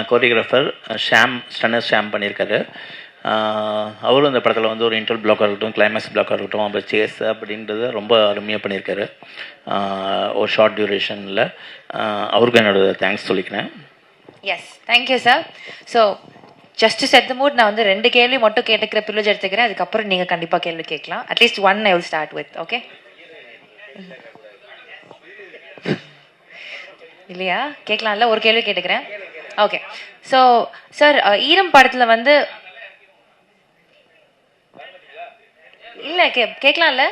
Choreographer stunner Sham பண்ணியிருக்காரு. அவரும் இந்த படத்தில் வந்து ஒரு இன்டர்வல் பிளாக்காக இருக்கட்டும், கிளைமேக்ஸ் பிளாக்காக இருக்கட்டும், அப்புறம் சேஸ் அப்படின்றத ரொம்ப அருமையாக பண்ணியிருக்காரு. ஒரு ஷார்ட் டியூரேஷனில் அவருக்கும் என்னோட தேங்க்ஸ் சொல்லிக்கிறேன். Yes, thank you sir. So just set the mood, நான் வந்து 2 கேள்வி மட்டும் கேட்டுக்கிற ப்ரிவிலேஜ் எடுத்துக்கிறேன். அதுக்கப்புறம் நீங்கள் கண்டிப்பாக கேள்வி கேட்கலாம். At least 1 I will start with. Okay இல்லையா? கேட்கலாம்ல? ஒரு கேள்வி கேட்டுக்கிறேன். ஓகே. ஸோ சார், ஈரம் படத்தில் வந்து இல்லை கேட்கலாம்ல?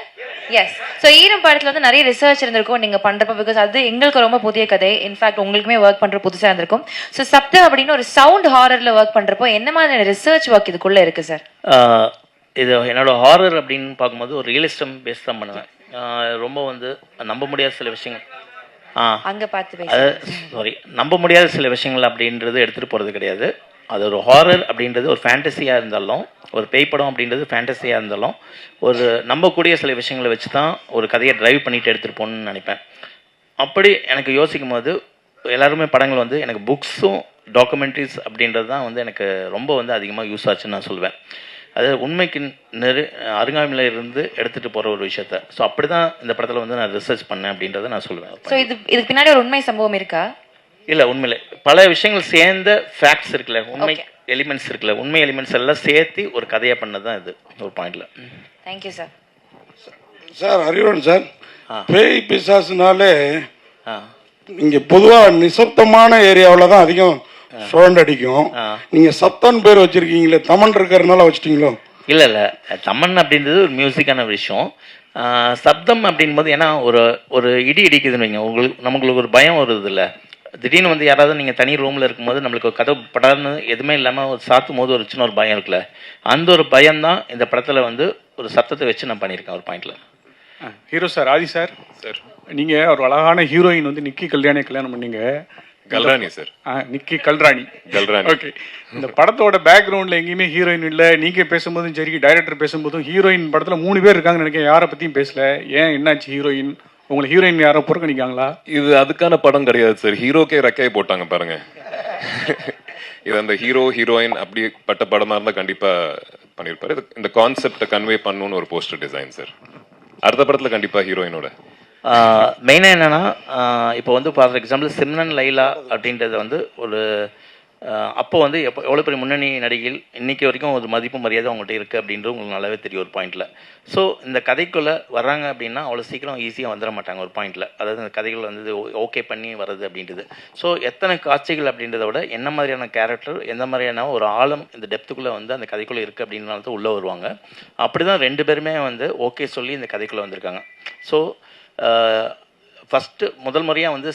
எஸ். ஸோ ஈரம் படத்தில் வந்து நிறைய ரிசர்ச் இருந்திருக்கும் நீங்கள் பண்ணுறப்ப, பிகாஸ் அது எங்களுக்கு ரொம்ப புதிய கதை. இன்ஃபேக்ட் உங்களுக்குமே ஒர்க் பண்ணுற புதுசாக இருந்திருக்கும். ஸோ சப்தம் அப்படின்னு ஒரு சவுண்ட் ஹாரரில் ஒர்க் பண்ணுறப்போ என்ன மாதிரியான ரிசர்ச் ஒர்க் இதுக்குள்ளே இருக்குது சார்? இது என்னோட ஹாரர் அப்படின்னு பார்க்கும்போது ஒரு ரியலிஸ்டம் பேஸ் தான் பண்ணுவேன். ரொம்ப வந்து நம்ப முடியாத சில விஷயங்கள் அங்கே பார்த்து நம்ப முடியாத சில விஷயங்கள் அப்படின்றது எடுத்துகிட்டு போகிறது கிடையாது. அது ஒரு ஹாரர் அப்படின்றது ஒரு ஃபேண்டசியாக இருந்தாலும், ஒரு பேய் படம் அப்படின்றது ஃபேண்டசியாக இருந்தாலும், ஒரு நம்பக்கூடிய சில விஷயங்களை வச்சு தான் ஒரு கதையை ட்ரைவ் பண்ணிட்டு எடுத்துகிட்டு போகணுன்னு நினைப்பேன். அப்படி எனக்கு யோசிக்கும் போது எல்லாருமே படங்கள் வந்து எனக்கு புக்ஸும் டாக்குமெண்ட்ரிஸ் அப்படின்றது தான் வந்து எனக்கு ரொம்ப வந்து அதிகமாக யூஸ் ஆச்சுன்னு நான் சொல்லுவேன். அது உண்மைக்கு அருங்காமையில் இருந்து எடுத்துகிட்டு போகிற ஒரு விஷயத்த. ஸோ அப்படி தான் இந்த படத்தில் வந்து நான் ரிசர்ச் பண்ணேன் அப்படின்றத நான் சொல்லுவேன். ஸோ இதுக்கு பின்னாடி ஒரு உண்மை சம்பவம் இருக்கா? இல்லை, உண்மையிலே பல விஷயங்கள் சேர்ந்த ஃபேக்ட்ஸ் இருக்குல்ல, உண்மை எலிமெண்ட்ஸ் இருக்குல்ல, உண்மை எலிமெண்ட்ஸ் எல்லாம் சேர்த்து ஒரு கதையாக பண்ணது தான் இது ஒரு பாயிண்ட்ல. Thank you sir. சார் அறிவுடன் சார், பேய் பிசாசுனாலே இங்கே பொதுவாக நிசப்தமான ஏரியாவில் தான் அதிகம் சவுண்ட் அடிக்கும். நீங்க சத்தம் பேர் வச்சிருக்கீங்களே, தமன் இருக்கிறதுனால வச்சிட்டீங்களோ? இல்ல இல்ல, தமன் அப்படின்றது ஒரு மியூசிக்கான விஷயம். சப்தம் அப்படின்போது ஏன்னா ஒரு இடி இடிக்குதுன்னு வைங்க, நமக்கு ஒரு பயம் வருது இல்லை. திடீர்னு வந்து யாராவது நீங்கள் தனி ரூமில் இருக்கும்போது நம்மளுக்கு கதவு படாதுன்னு எதுவுமே இல்லாமல் ஒரு சாத்தும் போது ஒரு சின்ன ஒரு பயம் இருக்குல்ல, அந்த ஒரு பயம்தான் இந்த படத்தில் வந்து ஒரு சத்தத்தை வச்சு நான் பண்ணியிருக்கேன் ஒரு பாயிண்ட்ல. ஹீரோ சார், ஆதி சார், நீங்கள் ஒரு அழகான ஹீரோயின் வந்து நிக்கி கல்யாணி கல்யாணம் பண்ணீங்க. கல்ராணி சார், நிக்கி கல்ராணி. ஓகே. இந்த படத்தோட பேக்ரவுண்ட்ல எங்கேயுமே ஹீரோயின் இல்லை. நீங்க பேசும்போதும் சரி, டைரக்டர் பேசும்போதும் ஹீரோயின் படத்தில் 3 பேர் இருக்காங்கன்னு நினைக்கிறேன். யாரை பற்றியும் பேசல. ஏன், என்னாச்சு? ஹீரோயின் உங்களுக்கு ஹீரோயின் யாரோ புறக்கணிக்காங்களா? இது அதுக்கான படம் கிடையாது சார். ஹீரோக்கே ரெக்கையை போட்டாங்க பாருங்க. இது அந்த ஹீரோ ஹீரோயின் அப்படி பட்ட படமா இருந்தா கண்டிப்பா பண்ணியிருப்பாரு. இந்த கான்செப்டை கன்வே பண்ணணும்னு ஒரு போஸ்டர் டிசைன் சார். அடுத்த படத்துல கண்டிப்பா ஹீரோயினோட மெயினாக என்னென்னா, இப்போ வந்து ஃபார் எக்ஸாம்பிள் சிம்ரன் லைலா அப்படின்றது வந்து ஒரு அப்போ வந்து எவ்வளோ பெரிய முன்னணி நடிகைகள் இன்றைக்கி வரைக்கும் ஒரு மதிப்பு மரியாதை அவங்கள்ட்ட இருக்குது அப்படின்றது உங்களுக்கு நல்லாவே தெரியும் ஒரு பாயிண்டில். ஸோ இந்த கதைக்குள்ளே வர்றாங்க அப்படின்னா அவ்வளோ சீக்கிரம் ஈஸியாக வந்துட மாட்டாங்க ஒரு பாயிண்டில். அதாவது இந்த கதைகள் வந்து ஓகே பண்ணி வர்றது அப்படின்றது. ஸோ எத்தனை காட்சிகள் அப்படின்றத விட என்ன மாதிரியான கேரக்டர், எந்த மாதிரியான ஒரு ஆழம் இந்த டெப்த்துக்குள்ளே வந்து அந்த கதைக்குள்ளே இருக்குது அப்படின்றனால தான் உள்ளே வருவாங்க. அப்படி தான் 2 பேருமே வந்து ஓகே சொல்லி இந்த கதைக்குள்ளே வந்திருக்காங்க. ஸோ ஃபஸ்ட்டு முதல் முறையாக வந்து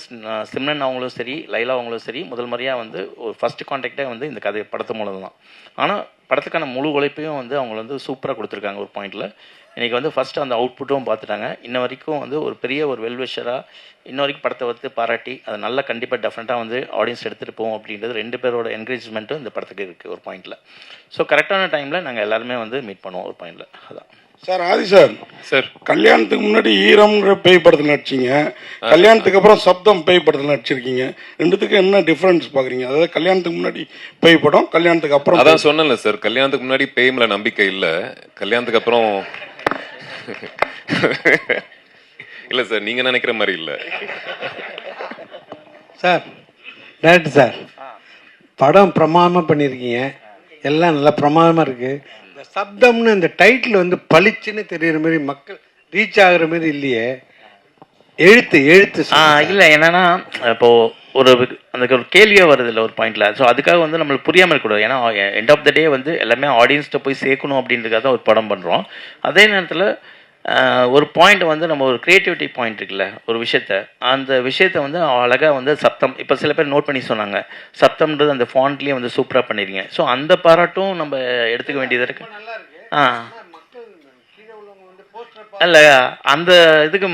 சிம்ரன் அவங்களும் சரி, லைலா அவங்களும் சரி, முதல் முறையாக வந்து ஒரு ஃபஸ்ட்டு கான்டாக்டே வந்து இந்த கதை படத்து மூலம் தான். ஆனால் படத்துக்கான முழு உழைப்பையும் வந்து அவங்க வந்து சூப்பராக கொடுத்துருக்காங்க ஒரு பாயிண்டில். இன்றைக்கி வந்து ஃபஸ்ட்டு அந்த அவுட்புட்டும் பார்த்துட்டாங்க. இன்ன வரைக்கும் வந்து ஒரு பெரிய ஒரு வெல்விஷராக இன்ன வரைக்கும் படத்தை வந்து பாராட்டி அதை நல்லா கண்டிப்பாக டெஃபினட்டாக வந்து ஆடியன்ஸ் எடுத்துகிட்டு போவோம் அப்படின்றது 2 பேரோட என்கரேஜ்மெண்ட்டும் இந்த படத்துக்கு இருக்குது ஒரு பாயிண்டில். ஸோ கரெக்டான டைமில் நாங்கள் எல்லாருமே வந்து மீட் பண்ணுவோம் ஒரு பாயிண்டில். அதான் சார். ஆதி சார், கல்யாணத்துக்கு முன்னாடி ஈரம்ன்ற பேய் படத்தில் நடிச்சிங்க, கல்யாணத்துக்கு அப்புறம் சப்தம் பேய் படத்தில் நடிச்சிருக்கீங்க. ரெண்டுத்துக்கும் என்ன டிஃபரன்ஸ் பாக்குறீங்க? அதாவது கல்யாணத்துக்கு முன்னாடி பேய் படம், கல்யாணத்துக்கு அப்புறம். அதான் சொன்னேன்ல சார், கல்யாணத்துக்கு முன்னாடி பேய்ல நம்பிக்கை இல்லை, கல்யாணத்துக்கு அப்புறம் இல்ல சார், நீங்க நினைக்கிற மாதிரி இல்லை சார். டைரக்டர் சார், படம் பிரமாதமாக பண்ணியிருக்கீங்க, எல்லாம் நல்லா பிரமாதமாக இருக்குது. இந்த சப்தம்னு இந்த டைட்டில் வந்து பளிச்சுன்னு தெரிகிற மாதிரி மக்கள் ரீச் ஆகுற மாதிரி இல்லையே. எழுத்து இல்லை, என்னன்னா இப்போது அந்த ஒரு கேள்வியாக வருது இல்லை ஒரு பாயிண்டில். ஸோ அதுக்காக வந்து நம்மளுக்கு புரியாமல் இருக்கக்கூடாது. ஏன்னா எண்ட் ஆஃப் த டே வந்து எல்லாமே ஆடியன்ஸ்கிட்ட போய் சேர்க்கணும் அப்படின்றதுக்காக தான் ஒரு படம் பண்ணுறோம். அதே நேரத்தில் ஒரு பாயிண்ட் வந்து நம்ம ஒரு க்ரியேட்டிவிட்டி பாயிண்ட் இருக்குல்ல ஒரு விஷயத்த, அந்த விஷயத்த வந்து அழகாக வந்து சப்தம், இப்போ சில பேர் நோட் பண்ணி சொன்னாங்க, சப்தம்ன்றது அந்த ஃபாண்ட்லேயே வந்து சூப்பராக பண்ணிடுங்க. ஸோ அந்த பாராட்டும் நம்ம எடுத்துக்க வேண்டியது இருக்குது. இல்லை, அந்த இதுக்கு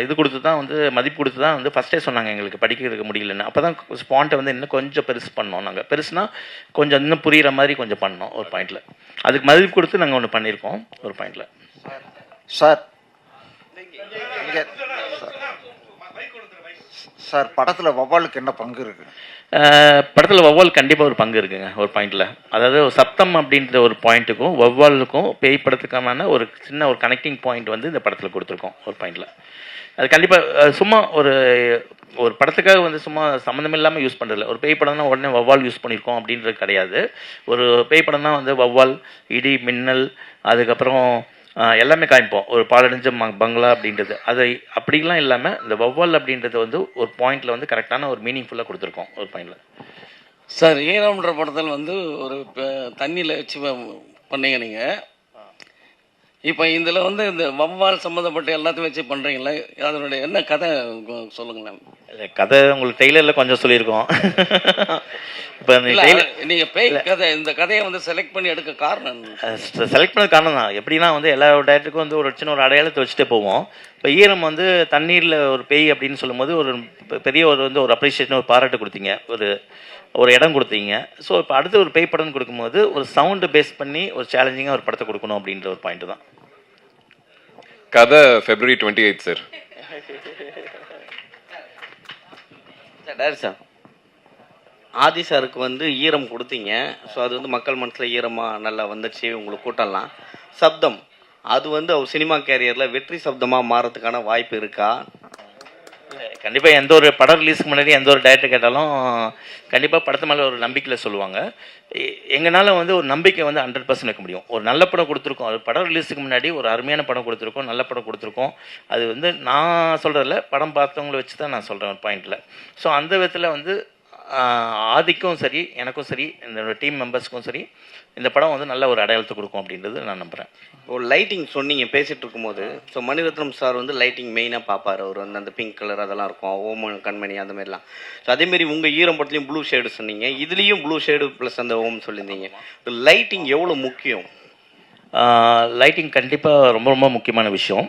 இது கொடுத்து தான் வந்து மதிப்பு கொடுத்து தான் வந்து ஃபஸ்ட்டே சொன்னாங்க எங்களுக்கு படிக்கிறதுக்கு முடியலன்னு. அப்போ தான் ஸ்பாண்ட்டை வந்து இன்னும் கொஞ்சம் பெருசு பண்ணோம். நாங்கள் பெருசுனா கொஞ்சம் இன்னும் புரிகிற மாதிரி கொஞ்சம் பண்ணோம் ஒரு பாயிண்டில். அதுக்கு மதிப்பு கொடுத்து நாங்கள் ஒன்று பண்ணியிருக்கோம் ஒரு பாயிண்டில். சார் சார் படத்தில் வவ்வாலுக்கு என்ன பங்கு இருக்கு? படத்தில் வௌவால் கண்டிப்பாக ஒரு பங்கு இருக்குங்க ஒரு பாயிண்டில். அதாவது ஒரு சப்தம் அப்படின்ற ஒரு பாயிண்ட்டுக்கும் வௌவாலுக்கும் பேய் படத்துக்கான ஒரு சின்ன ஒரு கனெக்டிங் பாயிண்ட் வந்து இந்த படத்தில் கொடுத்துருக்கோம் ஒரு பாயிண்டில். அது கண்டிப்பாக சும்மா ஒரு ஒரு படத்துக்காக வந்து சும்மா சம்மந்தம் இல்லாமல் யூஸ் பண்ணுறதில்ல. ஒரு பேய் படம்னா உடனே வௌவால் யூஸ் பண்ணியிருக்கோம் அப்படின்றது கிடையாது. ஒரு பேய் படம்னா வந்து வௌவால், இடி, மின்னல், அதுக்கப்புறம் எல்லாமே காமிப்போம். ஒரு பாலடைஞ்ச பங்களா அப்படின்றது அது அப்படிலாம் இல்லாமல் இந்த வௌவால் அப்படின்றது வந்து ஒரு பாயிண்டில் வந்து கரெக்டான ஒரு மீனிங்ஃபுல்லாக கொடுத்துருக்கோம் ஒரு பாயிண்டில். சார் ஈரம்ன்ற படத்தில் வந்து ஒரு தண்ணியில் வச்சு பண்ணீங்க நீங்கள். இப்போ இதில் வந்து இந்த வவ்வால் சம்மந்தப்பட்ட எல்லாத்தையும் வச்சு பண்ணுறீங்களே, அதனுடைய என்ன கதை சொல்லுங்களேன். கதை உங்களுக்கு டெய்லரில் கொஞ்சம் சொல்லியிருக்கோம். இப்போ நீங்கள் பேய் கதை இந்த கதையை வந்து செலக்ட் பண்ணி எடுக்க காரணம் செலக்ட் பண்ணது காரணம் தான். எப்படின்னா வந்து எல்லா டேரக்டருக்கும் வந்து ஒரு சின்ன ஒரு அடையாளத்தை வச்சுட்டே போவோம். இப்போ ஈரம் வந்து தண்ணீரில் ஒரு பேய் அப்படின்னு சொல்லும்போது ஒரு பெரிய ஒரு வந்து ஒரு அப்ரிஷியேஷன், ஒரு பாராட்டு கொடுத்தீங்க, ஒரு இடம் கொடுத்தீங்க. ஸோ இப்போ அடுத்து ஒரு பேய் படம் கொடுக்கும்போது ஒரு சவுண்டு பேஸ் பண்ணி ஒரு சேலஞ்சிங்காக ஒரு படத்தை கொடுக்கணும் அப்படின்ற ஒரு பாயிண்ட் தான். கதை February 28 சார். சார் ஆதி சாருக்கு வந்து ஈரம் கொடுத்தீங்க. ஸோ அது வந்து மக்கள் மனசில் ஈரமாக நல்லா வந்துடுச்சு உங்களுக்கு கூட்டம்லாம். சப்தம் அது வந்து அவர் சினிமா கேரியரில் வெற்றி சப்தமாக மாறதுக்கான வாய்ப்பு இருக்கா? கண்டிப்பாக எந்த ஒரு படம் ரிலீஸ்க்கு முன்னாடி எந்த ஒரு டைரக்டர் கேட்டாலும் கண்டிப்பாக படத்து மேலே ஒரு நம்பிக்கையில் சொல்லுவாங்க. எங்களால் வந்து ஒரு நம்பிக்கை வந்து 100% வைக்க முடியும். ஒரு நல்ல படம் கொடுத்துருக்கோம், அது படம் ரிலீஸுக்கு முன்னாடி ஒரு அருமையான படம் கொடுத்துருக்கோம், நல்ல படம் கொடுத்துருக்கோம். அது வந்து நான் சொல்கிறதில்ல, படம் பார்த்தவங்களை வச்சு தான் நான் சொல்கிறேன் ஒரு பாயிண்டில். ஸோ அந்த விதத்தில் வந்து ஆதிக்கும் சரி, எனக்கும் சரி, இந்த டீம் மெம்பர்ஸ்க்கும் சரி, இந்த படம் வந்து நல்ல ஒரு அடையாளத்தை கொடுக்கும் அப்படின்றது நான் நம்புகிறேன். ஒரு லைட்டிங் சொன்னீங்க பேசிகிட்டு இருக்கும்போது. ஸோ மணிரத்னம் சார் வந்து லைட்டிங் மெயினாக பார்ப்பார். அவர் வந்து அந்த பிங்க் கலர் அதெல்லாம் இருக்கும், ஓம் கண்மணி அந்த மாதிரிலாம். ஸோ அதேமாரி உங்கள் ஈரம் படத்துலையும் ப்ளூ ஷேடு சொன்னீங்க, இதுலேயும் ப்ளூ ஷேடு ப்ளஸ் அந்த ஓம் சொல்லியிருந்தீங்க. லைட்டிங் எவ்வளோ முக்கியம்? லைட்டிங் கண்டிப்பாக ரொம்ப ரொம்ப முக்கியமான விஷயம்.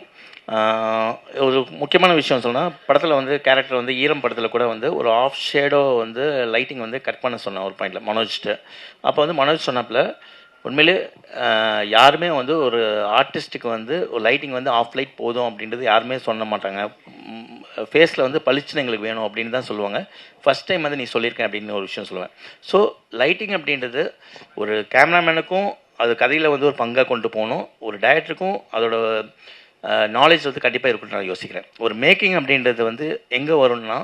ஒரு முக்கியமான விஷயம் சொன்னால், படத்தில் வந்து கேரக்டர் வந்து ஈரம் படத்தில் கூட வந்து ஒரு ஆஃப் ஷேடோ வந்து லைட்டிங் வந்து கட் பண்ண சொன்னேன் ஒரு பாயிண்டில் மனோஜ்ட்டு. அப்போ வந்து மனோஜ் சொன்னப்பில் உண்மையிலே யாருமே வந்து ஒரு ஆர்டிஸ்ட்டுக்கு வந்து ஒரு லைட்டிங் வந்து ஆஃப் லைட் போதும் அப்படின்றது யாருமே சொல்ல மாட்டாங்க. ஃபேஸில் வந்து பளிச்சுன்னு எங்களுக்கு வேணும் அப்படின்னு தான் சொல்லுவாங்க. ஃபஸ்ட் டைம் வந்து நீ சொல்லியிருக்கேன் அப்படின்னு ஒரு விஷயம் சொல்லுவேன். ஸோ லைட்டிங் அப்படின்றது ஒரு கேமராமேனுக்கும் அது கதையில் வந்து ஒரு பங்காக கொண்டு போகணும், ஒரு டைரக்டருக்கும் அதோட நாலேஜ் வந்து கண்டிப்பாக இருக்குன்னு நான் யோசிக்கிறேன். ஒரு மேக்கிங் அப்படின்றது வந்து எங்கே வரும்னா,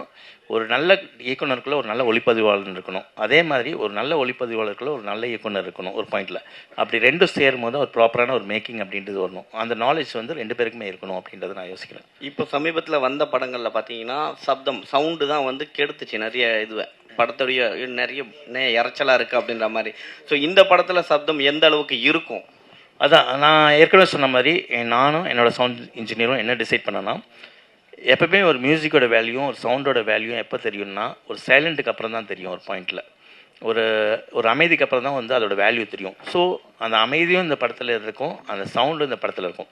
ஒரு நல்ல இயக்குனருக்குள்ள ஒரு நல்ல ஒளிப்பதிவாளர் இருக்கணும், அதே மாதிரி ஒரு நல்ல ஒளிப்பதிவாளருக்குள்ள ஒரு நல்ல இயக்குனர் இருக்கணும் ஒரு பாயிண்டில். அப்படி ரெண்டும் சேரும் போது ஒரு ப்ராப்பரான ஒரு மேக்கிங் அப்படின்றது வரணும். அந்த நாலேஜ் வந்து 2 பேருக்குமே இருக்கணும் அப்படின்றத நான் யோசிக்கிறேன். இப்போ சமீபத்தில் வந்த படங்களில் பார்த்தீங்கன்னா சப்தம் சவுண்டு தான் வந்து கெடுத்துச்சு நிறைய இதுவை, படத்துடைய நிறைய இறைச்சலாக இருக்குது அப்படின்ற மாதிரி. ஸோ இந்த படத்தில் சப்தம் எந்த அளவுக்கு இருக்கும்? அதான் நான் ஏற்கனவே சொன்ன மாதிரி நானும் என்னோடய சவுண்ட் இன்ஜினியரும் என்ன டிசைட் பண்ணோன்னா, எப்போவுமே ஒரு மியூசிக்கோட வேல்யூவும் ஒரு சவுண்டோட வேல்யூவும் எப்போ தெரியும்னா, ஒரு சைலண்ட்டுக்கு அப்புறம் தான் தெரியும் ஒரு பாயிண்டில். ஒரு அமைதிக்கு அப்புறம் தான் வந்து அதோட வேல்யூ தெரியும். ஸோ அந்த அமைதியும் இந்த படத்தில் இருக்கும், அந்த சவுண்டும் இந்த படத்தில் இருக்கும்.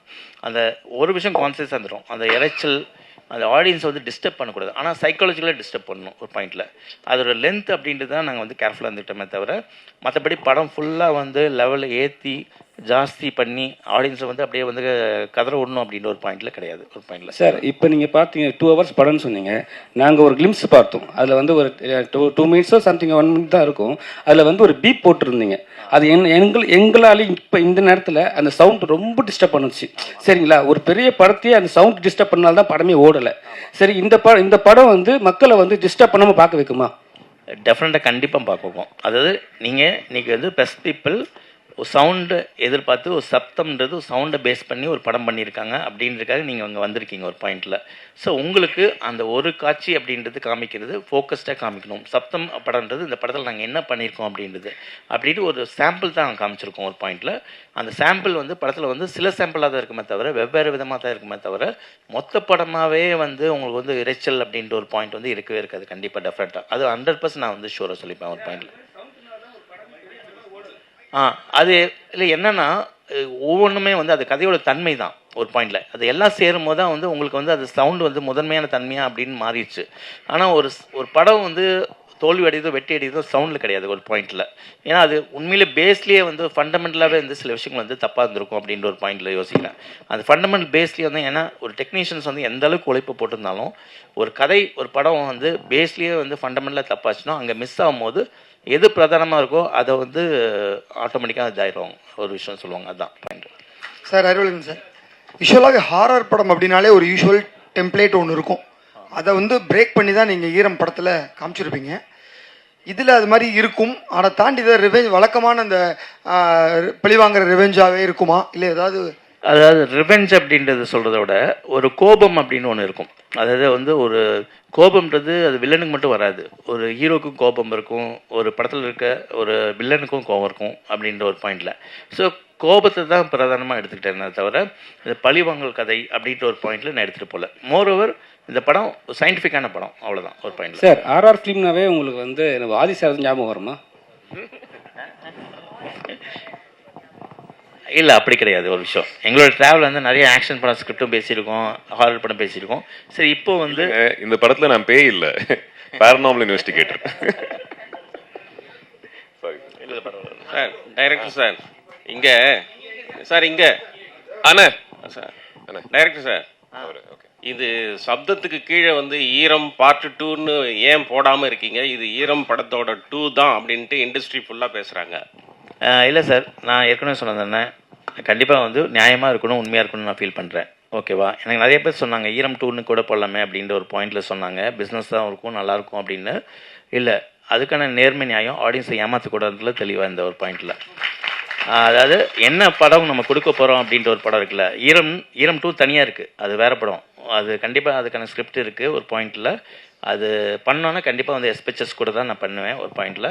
அந்த ஒரு விஷயம் கான்சியஸாக வந்துடும், அந்த இறைச்சல் அந்த ஆடியன்ஸை வந்து டிஸ்டர்ப் பண்ணக்கூடாது, ஆனால் சைக்காலஜிக்கலாக டிஸ்டர்ப் பண்ணணும் ஒரு பாயிண்டில். அதோட லென்த் அப்படின்றது தான் நாங்கள் வந்து கேர்ஃபுல்லாக இருந்துக்கிட்டோமே தவிர, மற்றபடி படம் ஃபுல்லாக வந்து லெவலில் ஏற்றி ஜாஸ்தி பண்ணி ஆடியன்ஸை வந்து அப்படியே வந்து கதற விடணும் அப்படின்ற ஒரு பாயிண்டில் கிடையாது ஒரு பாயிண்டில். சார் இப்போ நீங்கள் பார்த்தீங்க 2 hours படம்னு சொன்னீங்க, நாங்கள் ஒரு கிளிம்ஸ் பார்த்தோம். அதில் வந்து ஒரு 2 minutes சம்திங் 1 minute தான் இருக்கும். அதில் வந்து ஒரு பீப் போட்டிருந்தீங்க. அது எங்களால் இப்போ இந்த நேரத்தில் அந்த சவுண்ட் ரொம்ப டிஸ்டர்ப் பண்ணுச்சு. சரிங்களா, ஒரு பெரிய படத்தையே அந்த சவுண்ட் டிஸ்டர்ப் பண்ணால்தான் படமே ஓடலை. சரி, இந்த படம் வந்து மக்களை வந்து டிஸ்டர்ப் பண்ணாமல் பார்க்க வைக்குமா? டெஃபினட்டாக கண்டிப்பாக பார்ப்போம். அதாவது நீங்கள் இன்றைக்கி வந்து பெஸ்ட் பீப்புள் ஒரு சவுண்டு எதிர்பார்த்து ஒரு சப்தம்ன்றது ஒரு சவுண்டை பேஸ் பண்ணி ஒரு படம் பண்ணியிருக்காங்க அப்படின்றதுக்காக நீங்கள் அங்கே வந்திருக்கீங்க ஒரு பாயிண்டில். ஸோ உங்களுக்கு அந்த ஒரு காட்சி அப்படின்றது காமிக்கிறது ஃபோக்கஸ்டாக காமிக்கணும். சப்தம் படம்ன்றது இந்த படத்தில் நாங்கள் என்ன பண்ணியிருக்கோம் அப்படின்றது அப்படின்ட்டு ஒரு சாம்பிள் தான் நாங்கள் காமிச்சிருக்கோம் ஒரு பாயிண்டில். அந்த சாம்பிள் வந்து படத்தில் வந்து சில சாம்பிளாக தான் இருக்குமே தவிர வெவ்வேறு விதமாக தான் இருக்குமே தவிர மொத்த படமாகவே வந்து உங்களுக்கு வந்து இறைச்சல் அப்படின்ற ஒரு பாயிண்ட் வந்து இருக்கவே இருக்காது கண்டிப்பாக டெஃபினட்டாக. அது 100% நான் வந்து ஷூராக சொல்லிப்பேன் ஒரு பாயிண்டில். அது இல்லை என்னென்னா ஒவ்வொன்றுமே வந்து அது கதையோட தன்மை தான் ஒரு பாயிண்டில். அது எல்லாம் சேரும் போது தான் வந்து உங்களுக்கு வந்து அது சவுண்டு வந்து முதன்மையான தன்மையாக அப்படின்னு மாறிடுச்சு. ஆனால் ஒரு படம் வந்து தோல்வி அடையதோ வெற்றி அடையதோ சவுண்டில் கிடையாது ஒரு பாயிண்டில். ஏன்னா அது உண்மையிலே பேஸ்லேயே வந்து ஃபண்டமெண்டலாகவே வந்து சில விஷயங்கள் வந்து தப்பாக இருந்திருக்கும் அப்படின்ற ஒரு பாயிண்டில் யோசிக்கிறேன். அந்த ஃபண்டமெண்டல் பேஸ்லேயே வந்து ஏன்னா ஒரு டெக்னீஷியன்ஸ் வந்து எந்த அளவுக்கு உழைப்பு போட்டிருந்தாலும் ஒரு கதை ஒரு படம் வந்து பேஸ்லேயே வந்து ஃபண்டமெண்டலாக தப்பாச்சுன்னா அங்கே மிஸ் ஆகும்போது எது பிரதானமாக இருக்கோ அதை வந்து ஆட்டோமேட்டிக்காக இதாயிரும் ஒரு விஷயம் சொல்லுவாங்க. அதுதான் பாயிண்ட். சார் அறிவுலன் சார், யூஸ்வலாகவே ஹாரர் படம் அப்படின்னாலே ஒரு யூஸ்வல் டெம்ப்ளேட் ஒன்று இருக்கும். அதை வந்து பிரேக் பண்ணி தான் நீங்கள் ஈரம் படத்தில் காமிச்சிருப்பீங்க. இதில் அது மாதிரி இருக்கும். ஆனால் தாண்டி இதை ரிவெஞ்ச் வழக்கமான அந்த பழிவாங்கிற ரிவெஞ்சாகவே இருக்குமா இல்லை ஏதாவது? அதாவது ரிவெஞ்ச் அப்படின்றது சொல்கிறத விட ஒரு கோபம் அப்படின்னு ஒன்று இருக்கும். அதாவது வந்து ஒரு கோபம்ன்றது அது வில்லனுக்கு மட்டும் வராது, ஒரு ஹீரோக்கும் கோபம் இருக்கும், ஒரு படத்தில் இருக்க ஒரு வில்லனுக்கும் கோபம் இருக்கும் அப்படின்ற ஒரு பாயிண்டில். ஸோ கோபத்தை தான் பிரதானமாக எடுத்துக்கிட்டேனே தவிர இந்த பழிவாங்கல் கதை அப்படின்ற ஒரு பாயிண்டில் நான் எடுத்துகிட்டு போகல. மோரோவர் இந்த படம் சயின்டிஃபிக்கான படம், அவ்வளோதான் ஒரு பாயிண்ட். சார் ஆர்ஆர் ஃபிலிம்னாவே உங்களுக்கு வந்து ஆதி சார் ஞாபகம் வருமா? இல்லை அப்படி கிடையாது. ஒரு விஷயம் எங்களோட ட்ராவல் வந்து நிறைய ஆக்ஷன் படம் ஸ்கிரிப்டும் பேசியிருக்கோம், ஹாரர் படம் பேசியிருக்கோம். சரி இப்போ வந்து இந்த படத்தில் நான் பேய் இல்லை, paranormal investigator. Sir director sir இங்கே சார் இங்கே அண்ணா சார் டைரக்டர் சார் இது சப்தத்துக்கு கீழே வந்து ஈரம் பார்ட் 2ன்னு ஏன் போடாமல் இருக்கீங்க? இது ஈரம் படத்தோட 2 தான் அப்படின்ட்டு இண்டஸ்ட்ரி ஃபுல்லாக பேசுகிறாங்க. இல்லை சார், நான் ஏற்கனவே சொன்னது கண்டிப்பாக வந்து நியாயமாக இருக்கணும், உண்மையாக இருக்கணும்னு நான் ஃபீல் பண்ணுறேன். ஓகேவா? எனக்கு நிறைய பேர் சொன்னாங்க ஈரம் 2ன்னு கூட போடலாமே அப்படின்ற ஒரு பாயிண்டில் சொன்னாங்க, பிஸ்னஸ் தான் இருக்கும் நல்லாயிருக்கும் அப்படின்னு. இல்லை, அதுக்கான நேர்மை நியாயம் ஆடியன்ஸை ஏமாற்றக்கூடாதுல தெளிவாக இந்த ஒரு பாயிண்டில். அதாவது என்ன படம் நம்ம கொடுக்க போகிறோம் அப்படின்ற ஒரு படம் இருக்குல்ல, ஈரம் 2 தனியாக இருக்குது, அது வேறு படம். அது கண்டிப்பாக அதுக்கான ஸ்கிரிப்ட் இருக்குது ஒரு பாயிண்டில். அது பண்ணோன்னா கண்டிப்பாக வந்து எஸ்பெச்சஸ் கூட தான் நான் பண்ணுவேன் ஒரு பாயிண்டில்.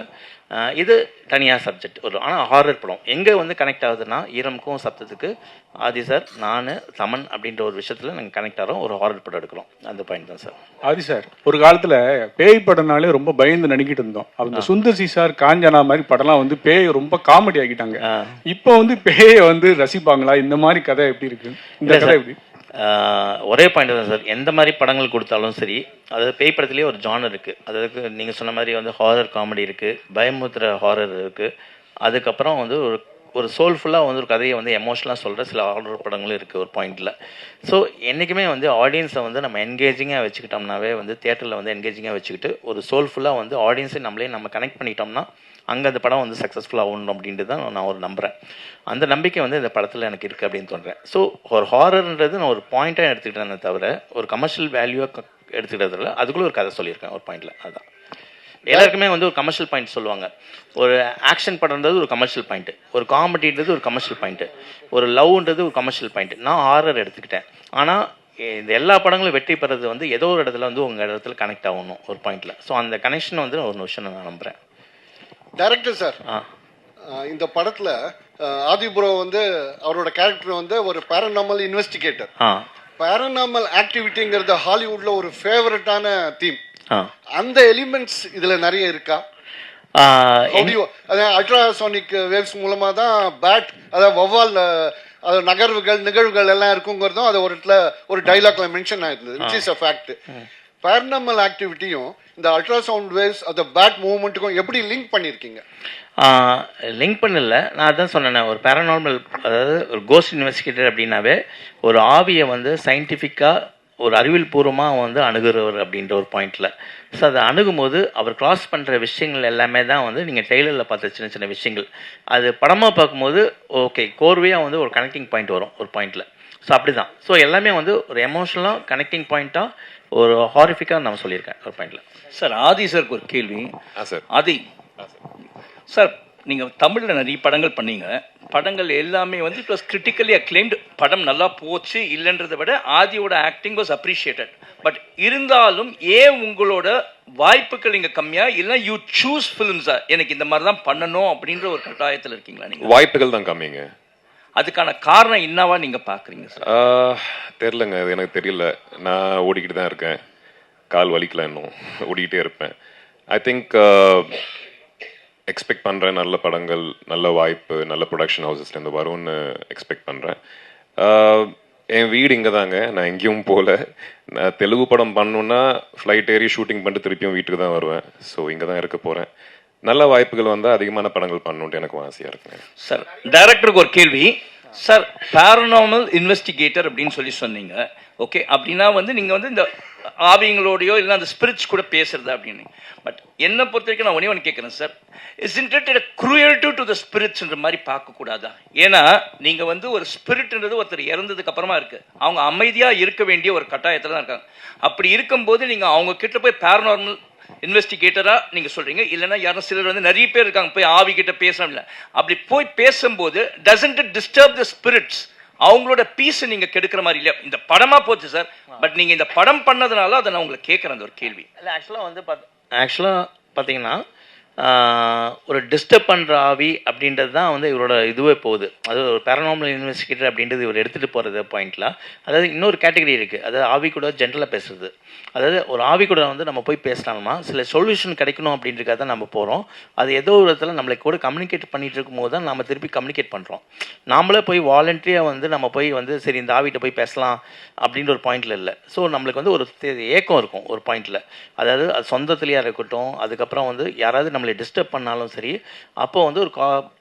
இது தனியாக சப்ஜெக்ட் ஒரு. ஆனால் ஹாரர் படம் எங்கே வந்து கனெக்ட் ஆகுதுன்னா ஈரமுக்கும் சப்தத்துக்கு ஆதி சார் நான் தமன் அப்படின்ற ஒரு விஷயத்தில் நாங்கள் கனெக்ட் ஆகிறோம், ஒரு ஹாரர் படம் எடுக்கிறோம். அந்த பாயிண்ட் தான் சார். ஆதி சார் ஒரு காலத்தில் பேய் படம்னாலே ரொம்ப பயந்து நடிக்கிட்டு இருந்தோம். அந்த சுந்தர் சி சார் காஞ்சனா மாதிரி படம்லாம் வந்து பேய் ரொம்ப காமெடி ஆகிட்டாங்க. இப்போ வந்து பேயை வந்து ரசிப்பாங்களா? இந்த மாதிரி கதை எப்படி இருக்கு? இந்த கதை எப்படி? ஒரே பாயிண்ட் தான் சார். எந்த மாதிரி படங்கள் கொடுத்தாலும் சரி, அதாவது பேய் படத்துலேயே ஒரு ஜானர் இருக்குது. அதாவது நீங்கள் சொன்ன மாதிரி வந்து ஹாரர் காமெடி இருக்குது, பயமுத்துற ஹாரர் இருக்குது, அதுக்கப்புறம் வந்து ஒரு சோல்ஃபுல்லாக வந்து ஒரு கதையை வந்து எமோஷனலாக சொல்கிற சில ஹாரர் படங்களும் இருக்குது ஒரு பாயிண்டில். ஸோ என்றைக்குமே வந்து ஆடியன்ஸை வந்து நம்ம என்கேஜிங்காக வச்சுக்கிட்டோம்னாவே வந்து தியேட்டரில் வந்து என்கேஜிங்காக வச்சுக்கிட்டு ஒரு சோல்ஃபுல்லாக வந்து ஆடியன்ஸை நம்மளே நம்ம கனெக்ட் பண்ணிட்டோம்னா அங்கே அந்த படம் வந்து சக்ஸஸ்ஃபுல்லாக ஆகணும் அப்படின்ட்டு தான் நான் ஒரு நம்புகிறேன். அந்த நம்பிக்கை வந்து இந்த படத்தில் எனக்கு இருக்குது அப்படின்னு தோன்றேன். ஸோ ஒரு ஹாரர்ன்றது நான் ஒரு பாயிண்ட்டாக எடுத்துக்கிட்டேனே தவிர ஒரு கமர்ஷியல் வேல்யூவாக எடுத்துக்கிட்டதில்ல, அதுக்குள்ளே ஒரு கதை சொல்லியிருக்கேன் ஒரு பாயிண்டில். அதுதான் எல்லாருக்குமே வந்து ஒரு கமர்ஷியல் பாயிண்ட் சொல்லுவாங்க. ஒரு ஆக்ஷன் படம்ன்றது ஒரு கமர்ஷியல் பாயிண்ட்டு, ஒரு காமெடின்றது ஒரு கமர்ஷியல் பாயிண்ட்டு, ஒரு லவ்ன்றது ஒரு கமர்ஷியல் பாயிண்ட்டு. நான் ஹாரர் எடுத்துக்கிட்டேன். ஆனால் இந்த எல்லா படங்களும் வெற்றி பெறது வந்து ஏதோ ஒரு இடத்துல வந்து உங்கள் இடத்துல கனெக்ட் ஆகணும் ஒரு பாயிண்டில். ஸோ அந்த கனெக்ஷன் வந்து ஒரு விஷயம் நான் நம்புகிறேன். டைரக்டர் சார், இந்த படத்துல ஆதிபுரோ வந்து அவரோட கேரக்டர் வந்து ஒரு பேரநார்மல் இன்வெஸ்டிகேட்டர். பேரநார்மல் ஆக்டிவிட்டிங்கிறது ஹாலிவுட்ல ஒரு ஃபேவரட்டான தீம். அந்த எலிமெண்ட்ஸ் இதுல நிறைய இருக்கா? அல்ட்ராசோனிக் வேவ்ஸ் மூலமா தான் பேட், அதாவது வௌவால் நகர்வுகள் நிகழ்வுகள் எல்லாம் இருக்குங்கிறதும் அது ஒரு இடத்துல ஒரு டைலாக்ல மென்ஷன் ஆயிருந்தது, which is a fact. Paranormal ஆக்டிவிட்டியும் இந்த அல்ட்ராசவுண்ட் வேவ்ஸ் அந்த பேட் மூவ்மெண்ட்டுக்கும் எப்படி லிங்க் பண்ணியிருக்கீங்க? லிங்க் பண்ணல, நான் அதான் சொன்னேன். ஒரு பேரநார்மல், அதாவது ஒரு கோஸ்ட் இன்வெஸ்டிகேட்டர் அப்படின்னாவே ஒரு ஆவியை வந்து சயின்டிஃபிக்காக ஒரு அறிவியல் பூர்வமாக வந்து அணுகுறவர் அப்படின்ற ஒரு பாயிண்டில். ஸோ அதை அணுகும்போது அவர் கிராஸ் பண்ணுற விஷயங்கள் எல்லாமே தான் வந்து நீங்கள் டெய்லரில் பார்த்த சின்ன சின்ன விஷயங்கள் அது படமாக பார்க்கும்போது ஓகே கோர்வையாக வந்து ஒரு கனெக்டிங் பாயிண்ட் வரும் ஒரு பாயிண்டில். ஸோ அப்படி தான். ஸோ எல்லாமே வந்து ஒரு எமோஷனலாக கனெக்டிங் பாயிண்ட்டாக ஒரு ஹாரிஃபிக்காக நான் சொல்லியிருக்கேன் ஒரு பாயிண்டில். சார் ஆதி சாருக்கு ஒரு கேள்வி. சார் ஆதி சார், நீங்கள் தமிழில் நிறைய படங்கள் பண்ணீங்க. படங்கள் எல்லாமே வந்து இட் வாஸ் கிரிட்டிக்கலி அக்ளைம்டு. படம் நல்லா போச்சு இல்லைன்றதை விட ஆதியோட ஆக்டிங் வாஸ் அப்ரிஷியேட்டட். பட் இருந்தாலும் ஏன் உங்களோட வாய்ப்புகள் இங்கே கம்மியாக இல்லை யூ சூஸ் ஃபிலிம்ஸா எனக்கு இந்த மாதிரி தான் பண்ணணும் அப்படின்ற ஒரு கட்டாயத்தில் இருக்கீங்களா நீங்கள்? வாய்ப்புகள் தான் கம்மிங்க. அதுக்கான காரணம் என்னவா நீங்கள் பார்க்குறீங்க சார்? தெரிலங்க, அது எனக்கு தெரியல. நான் ஓடிக்கிட்டு தான் இருக்கேன், கால் வலிக்கல, இன்னும் ஓடிக்கிட்டே இருப்பேன். ஐ திங்க் எக்ஸ்பெக்ட் பண்ணுறேன் நல்ல படங்கள், நல்ல வாய்ப்பு, நல்ல ப்ரொடக்ஷன் ஹவுசஸ்லேருந்து வரும்னு எக்ஸ்பெக்ட் பண்ணுறேன். என் வீடு இங்கே தாங்க, நான் எங்கேயும் போகல. நான் தெலுங்கு படம் பண்ணணுன்னா ஃப்ளைட் ஏறி ஷூட்டிங் பண்ணிட்டு திருப்பியும் வீட்டுக்கு தான் வருவேன். ஸோ இங்கே தான் இருக்க போகிறேன். நல்ல வாய்ப்புகள் வந்தால் அதிகமான படங்கள் பண்ணணுன்ட்டு எனக்கும் ஆசையாக இருக்குங்க. சார் டைரக்டருக்கு ஒரு கேள்வி சார். பேரனார்மல் இன்வெஸ்டிகேட்டர் அப்படின்னு சொல்லி சொன்னீங்க. ஓகே, அப்படின்னா வந்து நீங்கள் வந்து இந்த ஆவிங்களோடையோ இல்லை அந்த ஸ்பிரிட்ஸ் கூட பேசுறது அப்படின்னு. பட் என்னை பொறுத்த வரைக்கும் நான் ஒன்று கேட்குறேன் sir, isn't it cruelty to the ஸ்பிரிட்ஸ்ன்ற மாதிரி பார்க்கக்கூடாதா? ஏன்னா நீங்கள் வந்து ஒரு ஸ்பிரிட்ன்றது ஒருத்தர் இறந்ததுக்கு அப்புறமா இருக்கு, அவங்க அமைதியாக இருக்க வேண்டிய ஒரு கட்டாயத்தில் தான் இருக்காங்க. அப்படி இருக்கும்போது நீங்கள் அவங்க கிட்ட போய் பேரனார்மல் இன்வெஸ்டிகேட்டரா நீங்க சொல்றீங்க, இல்லைன்னா யாரும் சிலர் வந்து நிறைய பேர் இருக்காங்க போய் ஆவி கிட்ட பேசணும்ல, அப்படி போய் பேசும்போது doesn't it disturb the spirits? அவங்களோட பீஸ் நீங்க கெடுக்கிற மாதிரி இல்லையா? இந்த படமா போச்சு சார், பட் நீங்க இந்த படம் பண்ணதுனால அதை நான் உங்களை கேட்கறேன் அந்த ஒரு கேள்வி. இல்லை ஆக்சுவலாக பார்த்தீங்கன்னா ஒரு டிஸ்டர்ப் பண்ணுற ஆவி அப்படின்றது தான் வந்து இவரோட இதுவே போகுது. அது ஒரு பேரனார்மல் இன்வெஸ்டிகேட்டர் அப்படின்றது இவர் எடுத்துகிட்டு போகிறது பாயிண்ட்ல. அதாவது இன்னொரு கேட்டகரி இருக்குது, அதாவது ஆவி கூட ஜென்ரலாக பேசுறது. அதாவது ஒரு ஆவி கூட வந்து நம்ம போய் பேசினாலுமா சில சொல்யூஷன் கிடைக்கணும் அப்படின்றதுக்காக தான் நம்ம போகிறோம். அது ஏதோ ஒரு இடத்துல நம்மளை கூட கம்யூனிகேட் பண்ணிட்டு இருக்கும்போது தான் நம்ம திருப்பி கம்யூனிகேட் பண்ணுறோம். நாமளே போய் வாலண்டரியாக வந்து நம்ம போய் வந்து சரி இந்த ஆவிட்ட போய் பேசலாம் அப்படின்ற ஒரு பாயிண்டில் இல்லை. ஸோ நம்மளுக்கு வந்து ஒரு ஏக்கம் இருக்கும் ஒரு பாயிண்டில். அதாவது அது சொந்தத்துலேயாக இருக்கட்டும், அதுக்கப்புறம் வந்து யாராவது நம்மளை டிஸ்டர்ப் பண்ணாலும் சரி, அப்போ வந்து ஒரு